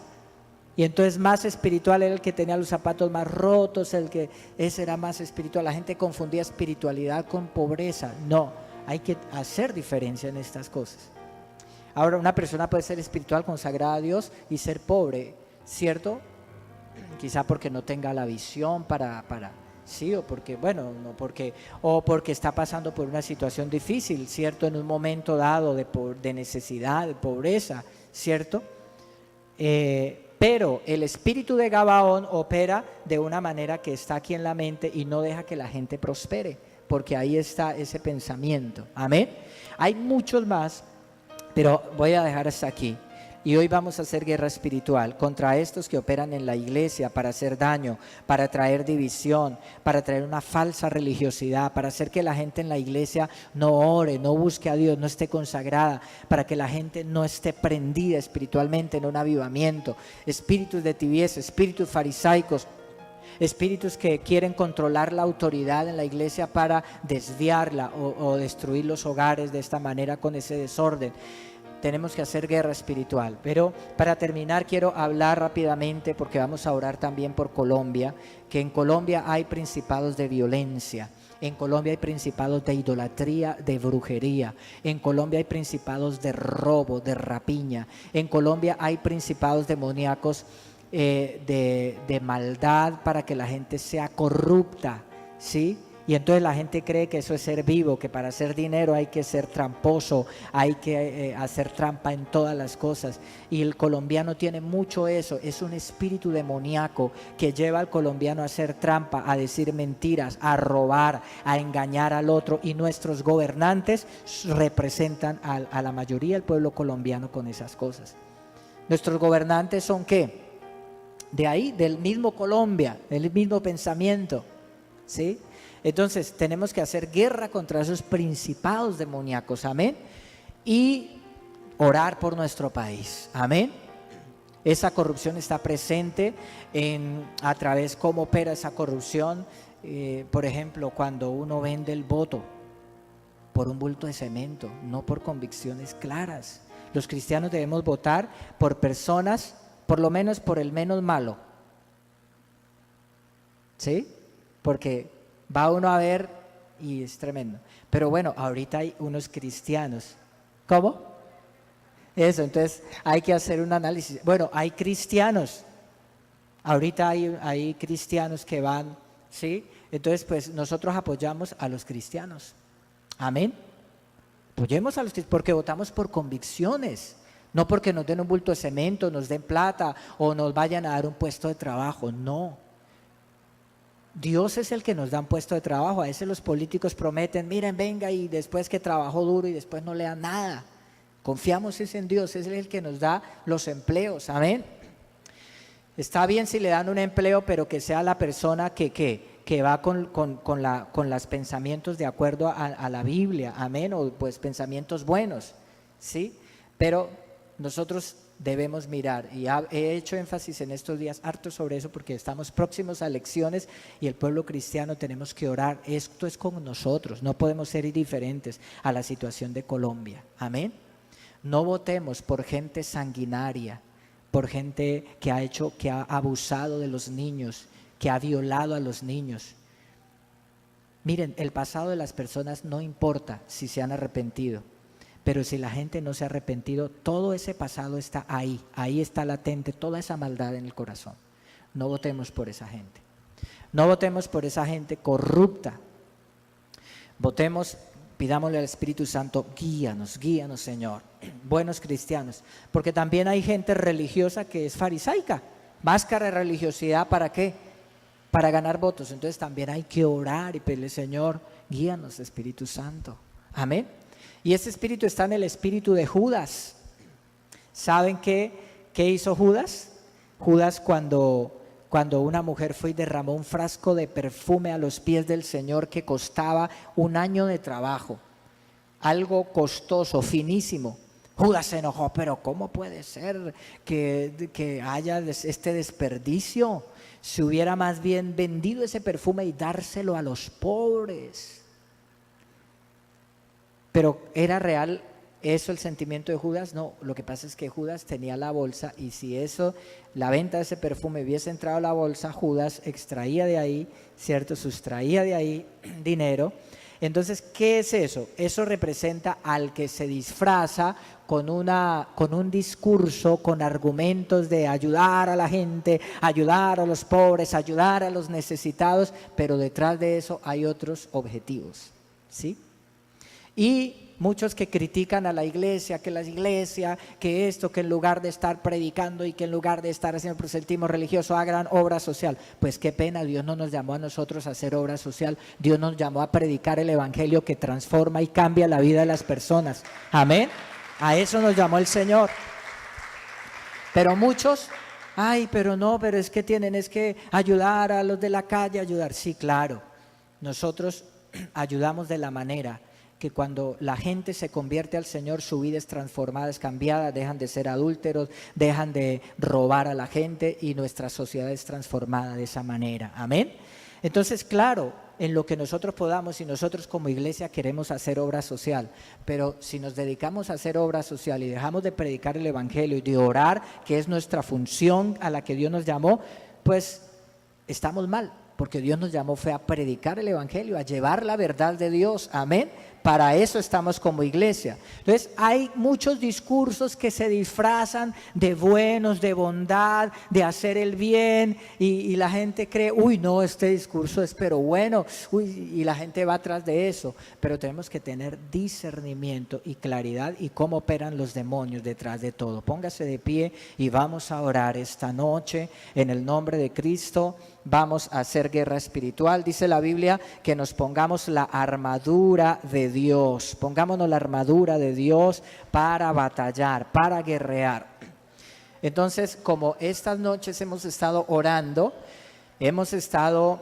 y entonces más espiritual era el que tenía los zapatos más rotos, ese era más espiritual. La gente confundía espiritualidad con pobreza. No, hay que hacer diferencia en estas cosas. Ahora, una persona puede ser espiritual, consagrada a Dios, y ser pobre, ¿cierto? Quizá porque no tenga la visión sí, o porque, o porque está pasando por una situación difícil, ¿cierto? En un momento dado de necesidad, de pobreza, ¿cierto? Pero el espíritu de Gabaón opera de una manera que está aquí en la mente y no deja que la gente prospere, porque ahí está ese pensamiento, amén. Hay muchos más, pero voy a dejar hasta aquí. Y hoy vamos a hacer guerra espiritual contra estos que operan en la iglesia para hacer daño, para traer división, para traer una falsa religiosidad, para hacer que la gente en la iglesia no ore, no busque a Dios, no esté consagrada, para que la gente no esté prendida espiritualmente en un avivamiento. Espíritus de tibieza, espíritus farisaicos, espíritus que quieren controlar la autoridad en la iglesia para desviarla o destruir los hogares de esta manera con ese desorden. Tenemos que hacer guerra espiritual. Pero para terminar quiero hablar rápidamente, porque vamos a orar también por Colombia, que en Colombia hay principados de violencia, en Colombia hay principados de idolatría, de brujería, en Colombia hay principados de robo, de rapiña, en Colombia hay principados demoníacos de maldad para que la gente sea corrupta, ¿sí? Y entonces la gente cree que eso es ser vivo, que para hacer dinero hay que ser tramposo, hay que hacer trampa en todas las cosas. Y el colombiano tiene mucho eso, es un espíritu demoníaco que lleva al colombiano a hacer trampa, a decir mentiras, a robar, a engañar al otro. Y nuestros gobernantes representan a la mayoría del pueblo colombiano con esas cosas. Nuestros gobernantes son ¿qué? De ahí, del mismo Colombia, del mismo pensamiento, ¿sí? Entonces tenemos que hacer guerra contra esos principados demoníacos, amén, y orar por nuestro país, amén. Esa corrupción está presente a través cómo opera esa corrupción. Por ejemplo, cuando uno vende el voto por un bulto de cemento, no por convicciones claras. Los cristianos debemos votar por personas, por lo menos por el menos malo, ¿sí? porque va uno a ver y es tremendo. Pero bueno, ahorita hay unos cristianos. ¿Cómo? Eso, entonces hay que hacer un análisis. Bueno, hay cristianos. Ahorita hay cristianos que van, ¿sí? Entonces, pues nosotros apoyamos a los cristianos. Amén. Apoyemos a los cristianos porque votamos por convicciones. No porque nos den un bulto de cemento, nos den plata o nos vayan a dar un puesto de trabajo. No. Dios es el que nos da un puesto de trabajo. A veces los políticos prometen, miren, venga, y después que trabajó duro y después no le dan nada. Confiamos en Dios, es el que nos da los empleos. Amén. Está bien si le dan un empleo, pero que sea la persona que va con los pensamientos de acuerdo a la Biblia. Amén. O pues pensamientos buenos. ¿Sí? Pero nosotros debemos mirar, y he hecho énfasis en estos días harto sobre eso porque estamos próximos a elecciones y el pueblo cristiano tenemos que orar. Esto es con nosotros, no podemos ser indiferentes a la situación de Colombia. Amén. No votemos por gente sanguinaria, por gente que ha abusado de los niños, que ha violado a los niños. Miren, el pasado de las personas no importa si se han arrepentido. Pero si la gente no se ha arrepentido, todo ese pasado está ahí está latente, toda esa maldad en el corazón. No votemos por esa gente. No votemos por esa gente corrupta. Votemos, pidámosle al Espíritu Santo, guíanos Señor, buenos cristianos. Porque también hay gente religiosa que es farisaica, máscara de religiosidad, ¿para qué? Para ganar votos. Entonces también hay que orar y pedirle, Señor, guíanos Espíritu Santo. Amén. Y ese espíritu está en el espíritu de Judas. ¿Saben qué hizo Judas? Judas cuando una mujer fue y derramó un frasco de perfume a los pies del Señor que costaba un año de trabajo, algo costoso, finísimo. Judas se enojó, pero ¿cómo puede ser que haya este desperdicio? Si hubiera más bien vendido ese perfume y dárselo a los pobres. Pero ¿era real eso el sentimiento de Judas? No, lo que pasa es que Judas tenía la bolsa y si la venta de ese perfume hubiese entrado a la bolsa, Judas extraía de ahí, ¿cierto? Sustraía de ahí dinero. Entonces, ¿qué es eso? Eso representa al que se disfraza con un discurso, con argumentos de ayudar a la gente, ayudar a los pobres, ayudar a los necesitados, pero detrás de eso hay otros objetivos, ¿sí? Y muchos que critican a la iglesia, que en lugar de estar predicando y que en lugar de estar haciendo proselitismo religioso hagan obra social. Pues qué pena, Dios no nos llamó a nosotros a hacer obra social, Dios nos llamó a predicar el evangelio que transforma y cambia la vida de las personas. Amén. A eso nos llamó el Señor. Pero muchos, pero es que tienen que ayudar a los de la calle, ayudar. Sí, claro, nosotros ayudamos de la manera que cuando la gente se convierte al Señor, su vida es transformada, es cambiada, dejan de ser adúlteros, dejan de robar a la gente y nuestra sociedad es transformada de esa manera. Amén. Entonces, claro, en lo que nosotros podamos y nosotros como iglesia queremos hacer obra social, pero si nos dedicamos a hacer obra social y dejamos de predicar el evangelio y de orar, que es nuestra función a la que Dios nos llamó, pues estamos mal, porque Dios nos llamó fue a predicar el evangelio, a llevar la verdad de Dios. Amén. Para eso estamos como iglesia. Entonces hay muchos discursos que se disfrazan de buenos, de bondad, de hacer el bien y la gente cree, no, este discurso es pero bueno, y la gente va atrás de eso. Pero tenemos que tener discernimiento y claridad y cómo operan los demonios detrás de todo. Póngase de pie y vamos a orar esta noche en el nombre de Cristo. Vamos a hacer guerra espiritual. Dice la Biblia que nos pongamos la armadura de Dios. Pongámonos la armadura de Dios para batallar, para guerrear. Entonces, como estas noches hemos estado orando, hemos estado,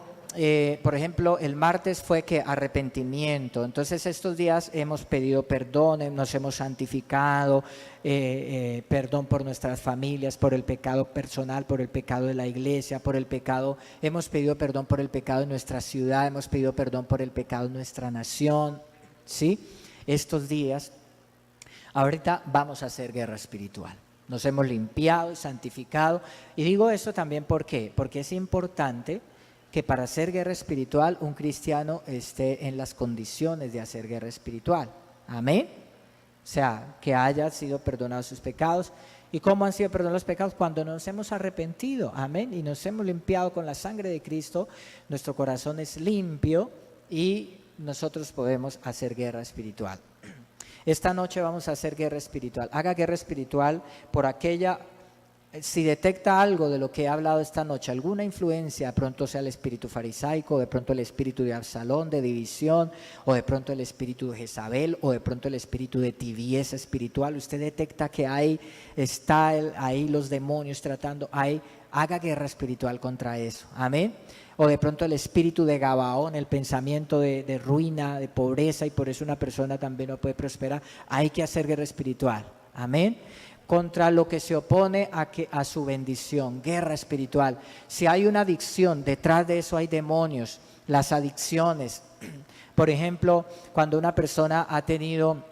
por ejemplo, el martes fue que arrepentimiento. Entonces estos días hemos pedido perdón, nos hemos santificado, perdón por nuestras familias, por el pecado personal, por el pecado de la iglesia, por el pecado, hemos pedido perdón por el pecado de nuestra ciudad, hemos pedido perdón por el pecado de nuestra nación, ¿sí? Estos días, ahorita vamos a hacer guerra espiritual. Nos hemos limpiado, santificado. Y digo esto también, ¿por qué? Porque es importante que para hacer guerra espiritual un cristiano esté en las condiciones de hacer guerra espiritual. Amén. O sea, que haya sido perdonados sus pecados. ¿Y cómo han sido perdonados los pecados? Cuando nos hemos arrepentido, amén, y nos hemos limpiado con la sangre de Cristo, nuestro corazón es limpio y nosotros podemos hacer guerra espiritual. Esta noche vamos a hacer guerra espiritual. Haga guerra espiritual por aquella... Si detecta algo de lo que he hablado esta noche, alguna influencia, de pronto sea el espíritu farisaico, de pronto el espíritu de Absalón, de división, o de pronto el espíritu de Jezabel, o de pronto el espíritu de tibieza espiritual, usted detecta que está ahí los demonios tratando, haga guerra espiritual contra eso, amén. O de pronto el espíritu de Gabaón, el pensamiento de ruina, de pobreza, y por eso una persona también no puede prosperar, hay que hacer guerra espiritual, amén. Contra lo que se opone a su bendición, guerra espiritual. Si hay una adicción, detrás de eso hay demonios, las adicciones. Por ejemplo, cuando una persona ha tenido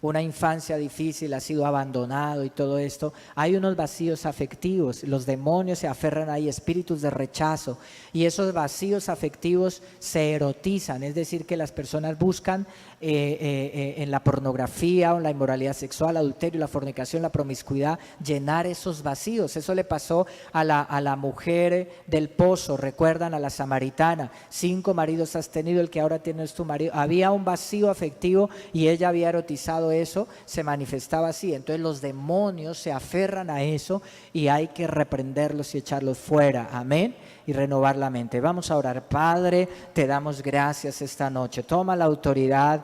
una infancia difícil, ha sido abandonado y todo esto, hay unos vacíos afectivos, los demonios se aferran ahí, espíritus de rechazo, y esos vacíos afectivos se erotizan, es decir, que las personas buscan en la pornografía o en la inmoralidad sexual, adulterio, la fornicación, la promiscuidad, llenar esos vacíos. Eso le pasó a la mujer del pozo, recuerdan, a la samaritana, 5 maridos has tenido, el que ahora tiene es tu marido. Había un vacío afectivo y ella había erotizado eso, se manifestaba así. Entonces los demonios se aferran a eso y hay que reprenderlos y echarlos fuera, amén, y renovar la mente. Vamos a orar. Padre, te damos gracias esta noche. Toma la autoridad.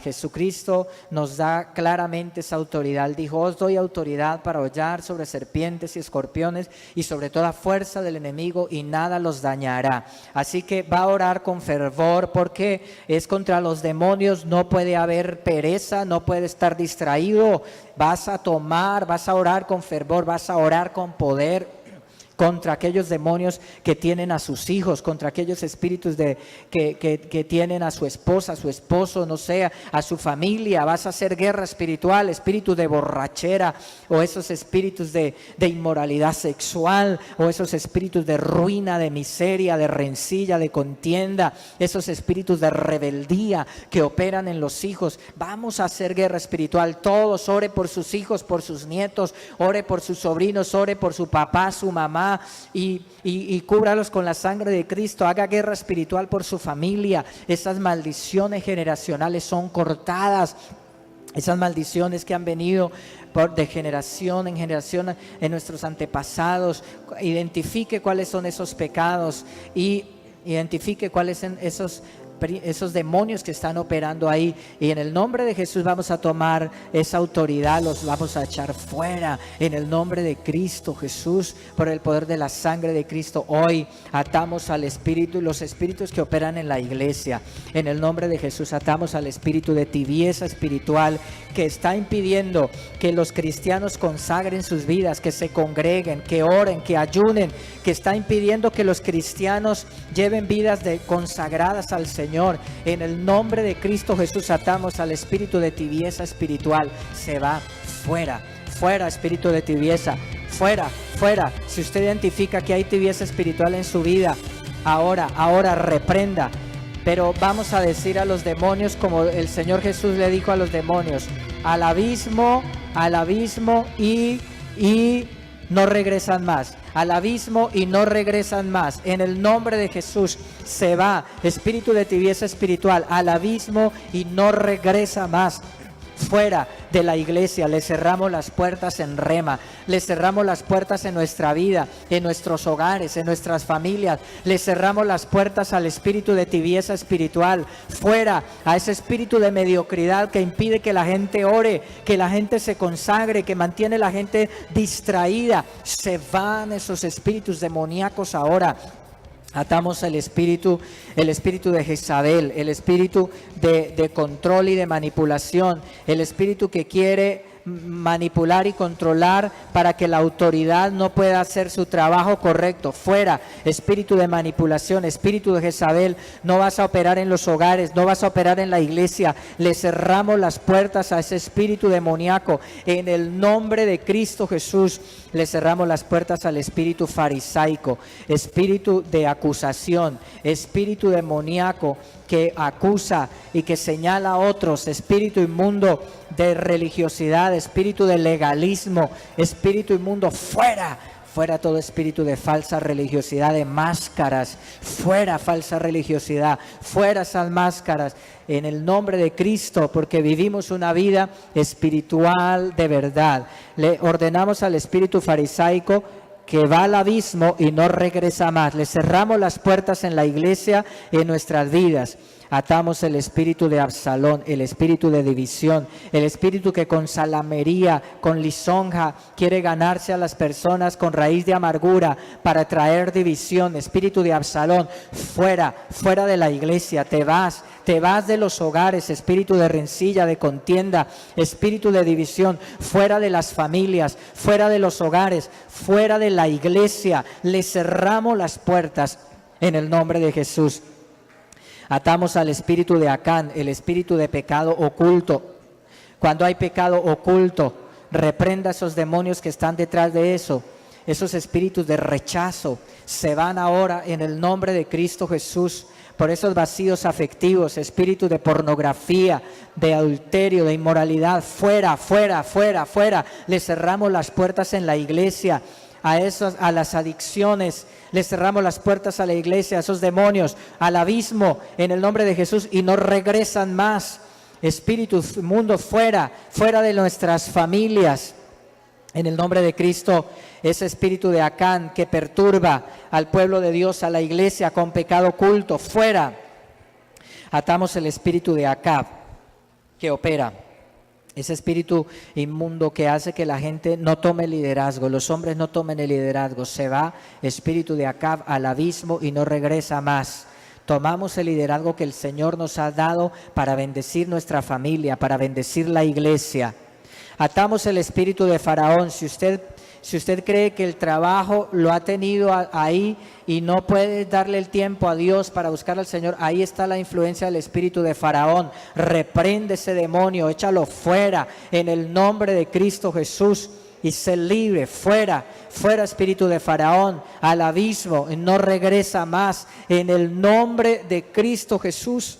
Jesucristo nos da claramente esa autoridad. Él dijo: os doy autoridad para hollar sobre serpientes y escorpiones y sobre toda fuerza del enemigo, y nada los dañará. Así que va a orar con fervor, porque es contra los demonios. No puede haber pereza, no puede estar distraído. Vas a orar con fervor, vas a orar con poder contra aquellos demonios que tienen a sus hijos, contra aquellos espíritus que tienen a su esposa, a su esposo, no sé, a su familia. Vas a hacer guerra espiritual, espíritu de borrachera, o esos espíritus de inmoralidad sexual, o esos espíritus de ruina, de miseria, de rencilla, de contienda, esos espíritus de rebeldía que operan en los hijos. Vamos a hacer guerra espiritual. Todos, ore por sus hijos, por sus nietos, ore por sus sobrinos, ore por su papá, su mamá, y cúbralos con la sangre de Cristo. Haga guerra espiritual por su familia. Esas maldiciones generacionales son cortadas. Esas maldiciones que han venido de generación en generación en nuestros antepasados. Identifique cuáles son esos pecados y identifique cuáles son esos demonios que están operando ahí, y en el nombre de Jesús vamos a tomar esa autoridad, los vamos a echar fuera en el nombre de Cristo Jesús, por el poder de la sangre de Cristo. Hoy atamos al espíritu, los espíritus que operan en la iglesia, en el nombre de Jesús atamos al espíritu de tibieza espiritual que está impidiendo que los cristianos consagren sus vidas, que se congreguen, que oren, que ayunen, que está impidiendo que los cristianos lleven vidas consagradas al Señor. En el nombre de Cristo Jesús atamos al espíritu de tibieza espiritual. Se va fuera, fuera espíritu de tibieza, fuera, fuera. Si usted identifica que hay tibieza espiritual en su vida, ahora reprenda. Pero vamos a decir a los demonios, como el Señor Jesús le dijo a los demonios: al abismo y no regresan más. Al abismo y no regresan más. En el nombre de Jesús se va espíritu de tibieza espiritual al abismo y no regresa más. Fuera de la iglesia. Le cerramos las puertas en Rema, le cerramos las puertas en nuestra vida, en nuestros hogares, en nuestras familias. Le cerramos las puertas al espíritu de tibieza espiritual. Fuera a ese espíritu de mediocridad que impide que la gente ore, que la gente se consagre, que mantiene la gente distraída. Se van esos espíritus demoníacos ahora. Atamos el espíritu de Jezabel, el espíritu de control y de manipulación, el espíritu que quiere manipular y controlar para que la autoridad no pueda hacer su trabajo correcto. Fuera, espíritu de manipulación, espíritu de Jezabel, no vas a operar en los hogares, no vas a operar en la iglesia. Le cerramos las puertas a ese espíritu demoníaco en el nombre de Cristo Jesús. Le cerramos las puertas al espíritu farisaico, espíritu de acusación, espíritu demoníaco que acusa y que señala a otros, espíritu inmundo de religiosidad, espíritu de legalismo, espíritu inmundo, fuera. Fuera todo espíritu de falsa religiosidad, de máscaras, fuera falsa religiosidad, fuera esas máscaras, en el nombre de Cristo, porque vivimos una vida espiritual de verdad. Le ordenamos al espíritu farisaico que va al abismo y no regresa más. Le cerramos las puertas en la iglesia, en nuestras vidas. Atamos el espíritu de Absalón, el espíritu de división, el espíritu que con salamería, con lisonja, quiere ganarse a las personas con raíz de amargura para traer división. Espíritu de Absalón, fuera, fuera de la iglesia, te vas de los hogares. Espíritu de rencilla, de contienda, espíritu de división, fuera de las familias, fuera de los hogares, fuera de la iglesia. Le cerramos las puertas en el nombre de Jesús. Atamos al espíritu de Acán, el espíritu de pecado oculto. Cuando hay pecado oculto, reprenda esos demonios que están detrás de eso. Esos espíritus de rechazo se van ahora en el nombre de Cristo Jesús. Por esos vacíos afectivos, espíritu de pornografía, de adulterio, de inmoralidad, fuera, fuera, fuera, fuera. Le cerramos las puertas en la iglesia. A las adicciones, le cerramos las puertas a la iglesia, a esos demonios, al abismo, en el nombre de Jesús, y no regresan más. Espíritus, mundo, fuera, fuera de nuestras familias, en el nombre de Cristo. Ese espíritu de Acán que perturba al pueblo de Dios, a la iglesia, con pecado oculto, fuera. Atamos el espíritu de Acab, que opera. Ese espíritu inmundo que hace que la gente no tome liderazgo, los hombres no tomen el liderazgo. Se va, espíritu de Acab, al abismo y no regresa más. Tomamos el liderazgo que el Señor nos ha dado para bendecir nuestra familia, para bendecir la iglesia. Atamos el espíritu de Faraón. Si usted cree que el trabajo lo ha tenido ahí y no puede darle el tiempo a Dios para buscar al Señor, ahí está la influencia del espíritu de Faraón. Reprende ese demonio, échalo fuera en el nombre de Cristo Jesús y sé libre. Fuera, fuera espíritu de Faraón, al abismo, no regresa más en el nombre de Cristo Jesús.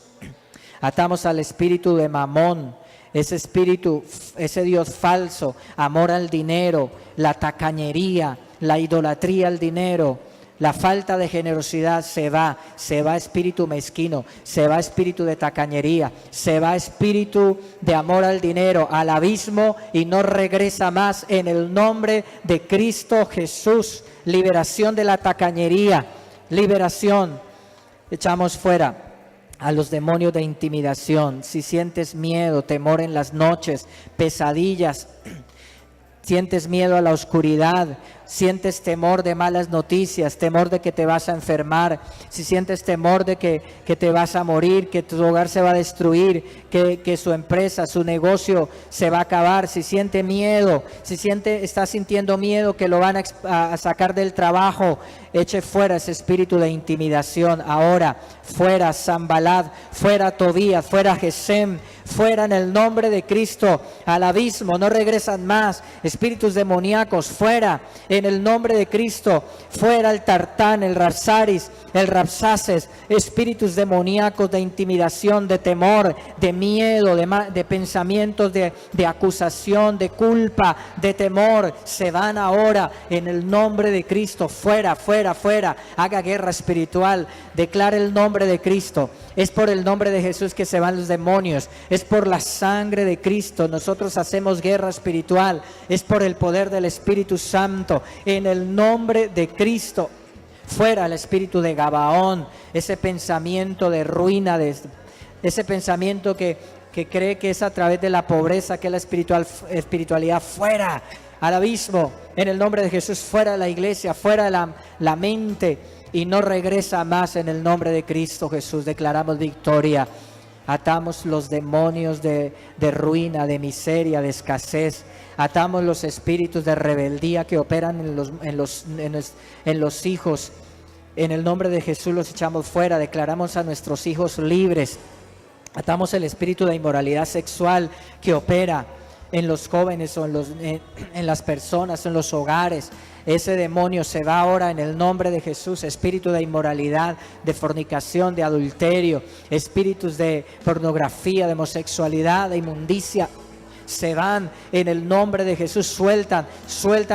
Atamos al espíritu de Mamón. Ese espíritu, ese Dios falso, amor al dinero, la tacañería, la idolatría al dinero, la falta de generosidad, se va espíritu mezquino, se va espíritu de tacañería, se va espíritu de amor al dinero, al abismo y no regresa más en el nombre de Cristo Jesús. Liberación de la tacañería, liberación. Echamos fuera a los demonios de intimidación. Si sientes miedo, temor en las noches, pesadillas, sientes miedo a la oscuridad, sientes temor de malas noticias, temor de que te vas a enfermar, si sientes temor de que te vas a morir, que tu hogar se va a destruir, que su empresa, su negocio se va a acabar, si siente miedo, está sintiendo miedo que lo van a sacar del trabajo, eche fuera ese espíritu de intimidación ahora. Fuera Zambalat, fuera Tobías, fuera Gesem, fuera en el nombre de Cristo, al abismo, no regresan más. Espíritus demoníacos, fuera en el nombre de Cristo. Fuera el Tartán, el Rapsaris, el Rapsaces. Espíritus demoníacos de intimidación, de temor, de miedo, de pensamientos de acusación, de culpa, de temor, se van ahora en el nombre de Cristo. Fuera, fuera, fuera. Haga guerra espiritual, declare el nombre de Cristo. Es por el nombre de Jesús que se van los demonios, es por la sangre de Cristo. Nosotros hacemos guerra espiritual, es por el poder del Espíritu Santo, en el nombre de Cristo. Fuera el espíritu de Gabaón, ese pensamiento de ruina, ese pensamiento que cree que es a través de la pobreza, que es la espiritualidad. Fuera al abismo, en el nombre de Jesús. Fuera de la iglesia, fuera de la mente, y no regresa más en el nombre de Cristo Jesús. Declaramos victoria. Atamos los demonios de ruina, de miseria, de escasez. Atamos los espíritus de rebeldía que operan en los hijos. En el nombre de Jesús los echamos fuera. Declaramos a nuestros hijos libres. Atamos el espíritu de inmoralidad sexual que opera en los jóvenes o en las personas, en los hogares. Ese demonio se va ahora en el nombre de Jesús. Espíritu de inmoralidad, de fornicación, de adulterio, espíritus de pornografía, de homosexualidad, de inmundicia, se van en el nombre de Jesús. Sueltan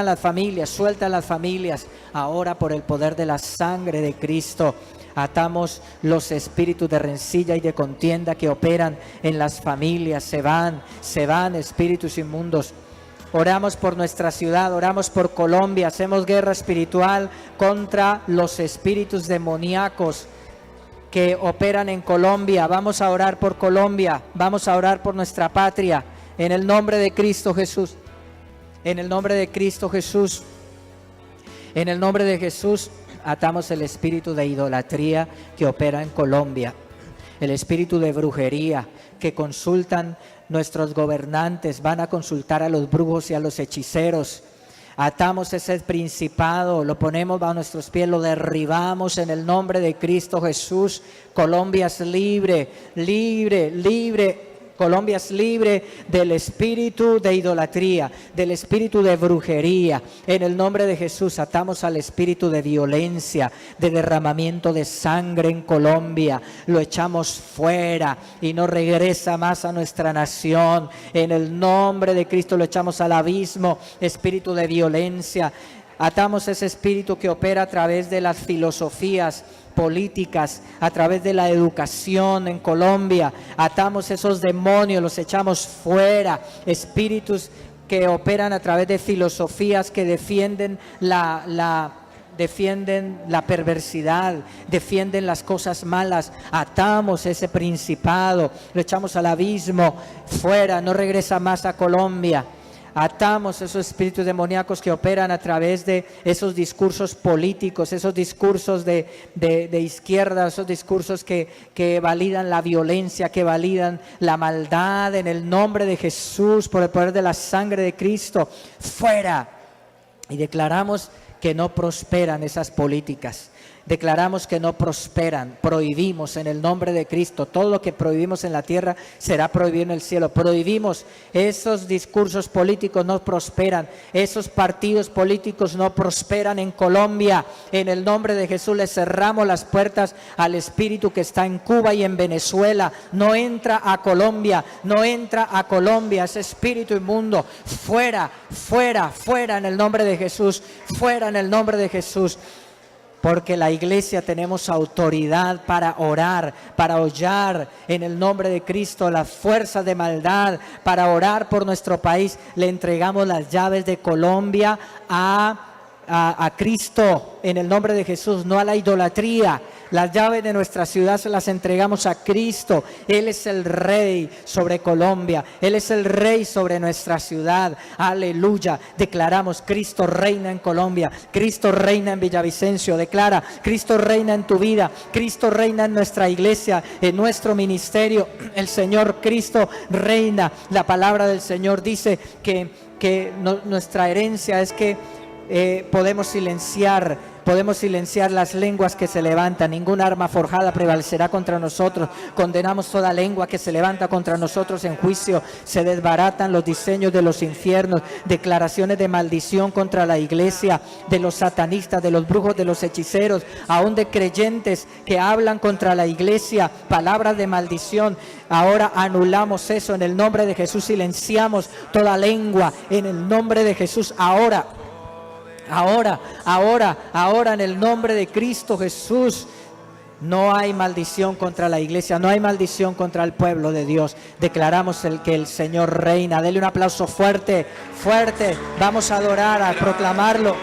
las familias ahora por el poder de la sangre de Cristo. Atamos los espíritus de rencilla y de contienda que operan en las familias. Se van espíritus inmundos. Oramos por nuestra ciudad, oramos por Colombia, hacemos guerra espiritual contra los espíritus demoníacos que operan en Colombia. Vamos a orar por Colombia, vamos a orar por nuestra patria, en el nombre de Cristo Jesús. En el nombre de Cristo Jesús. En el nombre de Jesús atamos el espíritu de idolatría que opera en Colombia, el espíritu de brujería que consultan nuestros gobernantes, van a consultar a los brujos y a los hechiceros. Atamos ese principado, lo ponemos bajo nuestros pies, lo derribamos en el nombre de Cristo Jesús. Colombia es libre. Colombia es libre del espíritu de idolatría, del espíritu de brujería. En el nombre de Jesús atamos al espíritu de violencia, de derramamiento de sangre en Colombia. Lo echamos fuera y no regresa más a nuestra nación. En el nombre de Cristo lo echamos al abismo, espíritu de violencia. Atamos ese espíritu que opera a través de las filosofías políticas, a través de la educación en Colombia. Atamos esos demonios, los echamos fuera. Espíritus que operan a través de filosofías que defienden la perversidad, defienden las cosas malas. Atamos ese principado, lo echamos al abismo, fuera, no regresa más a Colombia. Atamos esos espíritus demoníacos que operan a través de esos discursos políticos, esos discursos de izquierda, esos discursos que validan la violencia, que validan la maldad. En el nombre de Jesús, por el poder de la sangre de Cristo, fuera. Y declaramos que no prosperan esas políticas. Declaramos que no prosperan, prohibimos en el nombre de Cristo. Todo lo que prohibimos en la tierra será prohibido en el cielo. Prohibimos, esos discursos políticos no prosperan, esos partidos políticos no prosperan en Colombia. En el nombre de Jesús le cerramos las puertas al espíritu que está en Cuba y en Venezuela. No entra a Colombia, no entra a Colombia ese espíritu inmundo. Fuera, fuera, fuera en el nombre de Jesús, fuera en el nombre de Jesús. Porque la iglesia tenemos autoridad para orar, para hollar en el nombre de Cristo las fuerzas de maldad, para orar por nuestro país. Le entregamos las llaves de Colombia a Cristo en el nombre de Jesús, no a la idolatría. Las llaves de nuestra ciudad se las entregamos a Cristo. Él es el Rey sobre Colombia. Él es el Rey sobre nuestra ciudad. Aleluya. Declaramos: Cristo reina en Colombia. Cristo reina en Villavicencio. Declara: Cristo reina en tu vida. Cristo reina en nuestra iglesia, en nuestro ministerio. El Señor Cristo reina. La palabra del Señor dice que nuestra herencia es que podemos silenciar las lenguas que se levantan. Ninguna arma forjada prevalecerá contra nosotros. Condenamos toda lengua que se levanta contra nosotros en juicio. Se desbaratan los diseños de los infiernos. Declaraciones de maldición contra la iglesia, de los satanistas, de los brujos, de los hechiceros, aún de creyentes que hablan contra la iglesia, palabras de maldición. Ahora anulamos eso en el nombre de Jesús. Silenciamos toda lengua en el nombre de Jesús. Ahora, en el nombre de Cristo Jesús, no hay maldición contra la iglesia, no hay maldición contra el pueblo de Dios. Declaramos que el Señor reina. Dele un aplauso fuerte, fuerte. Vamos a adorar, a proclamarlo.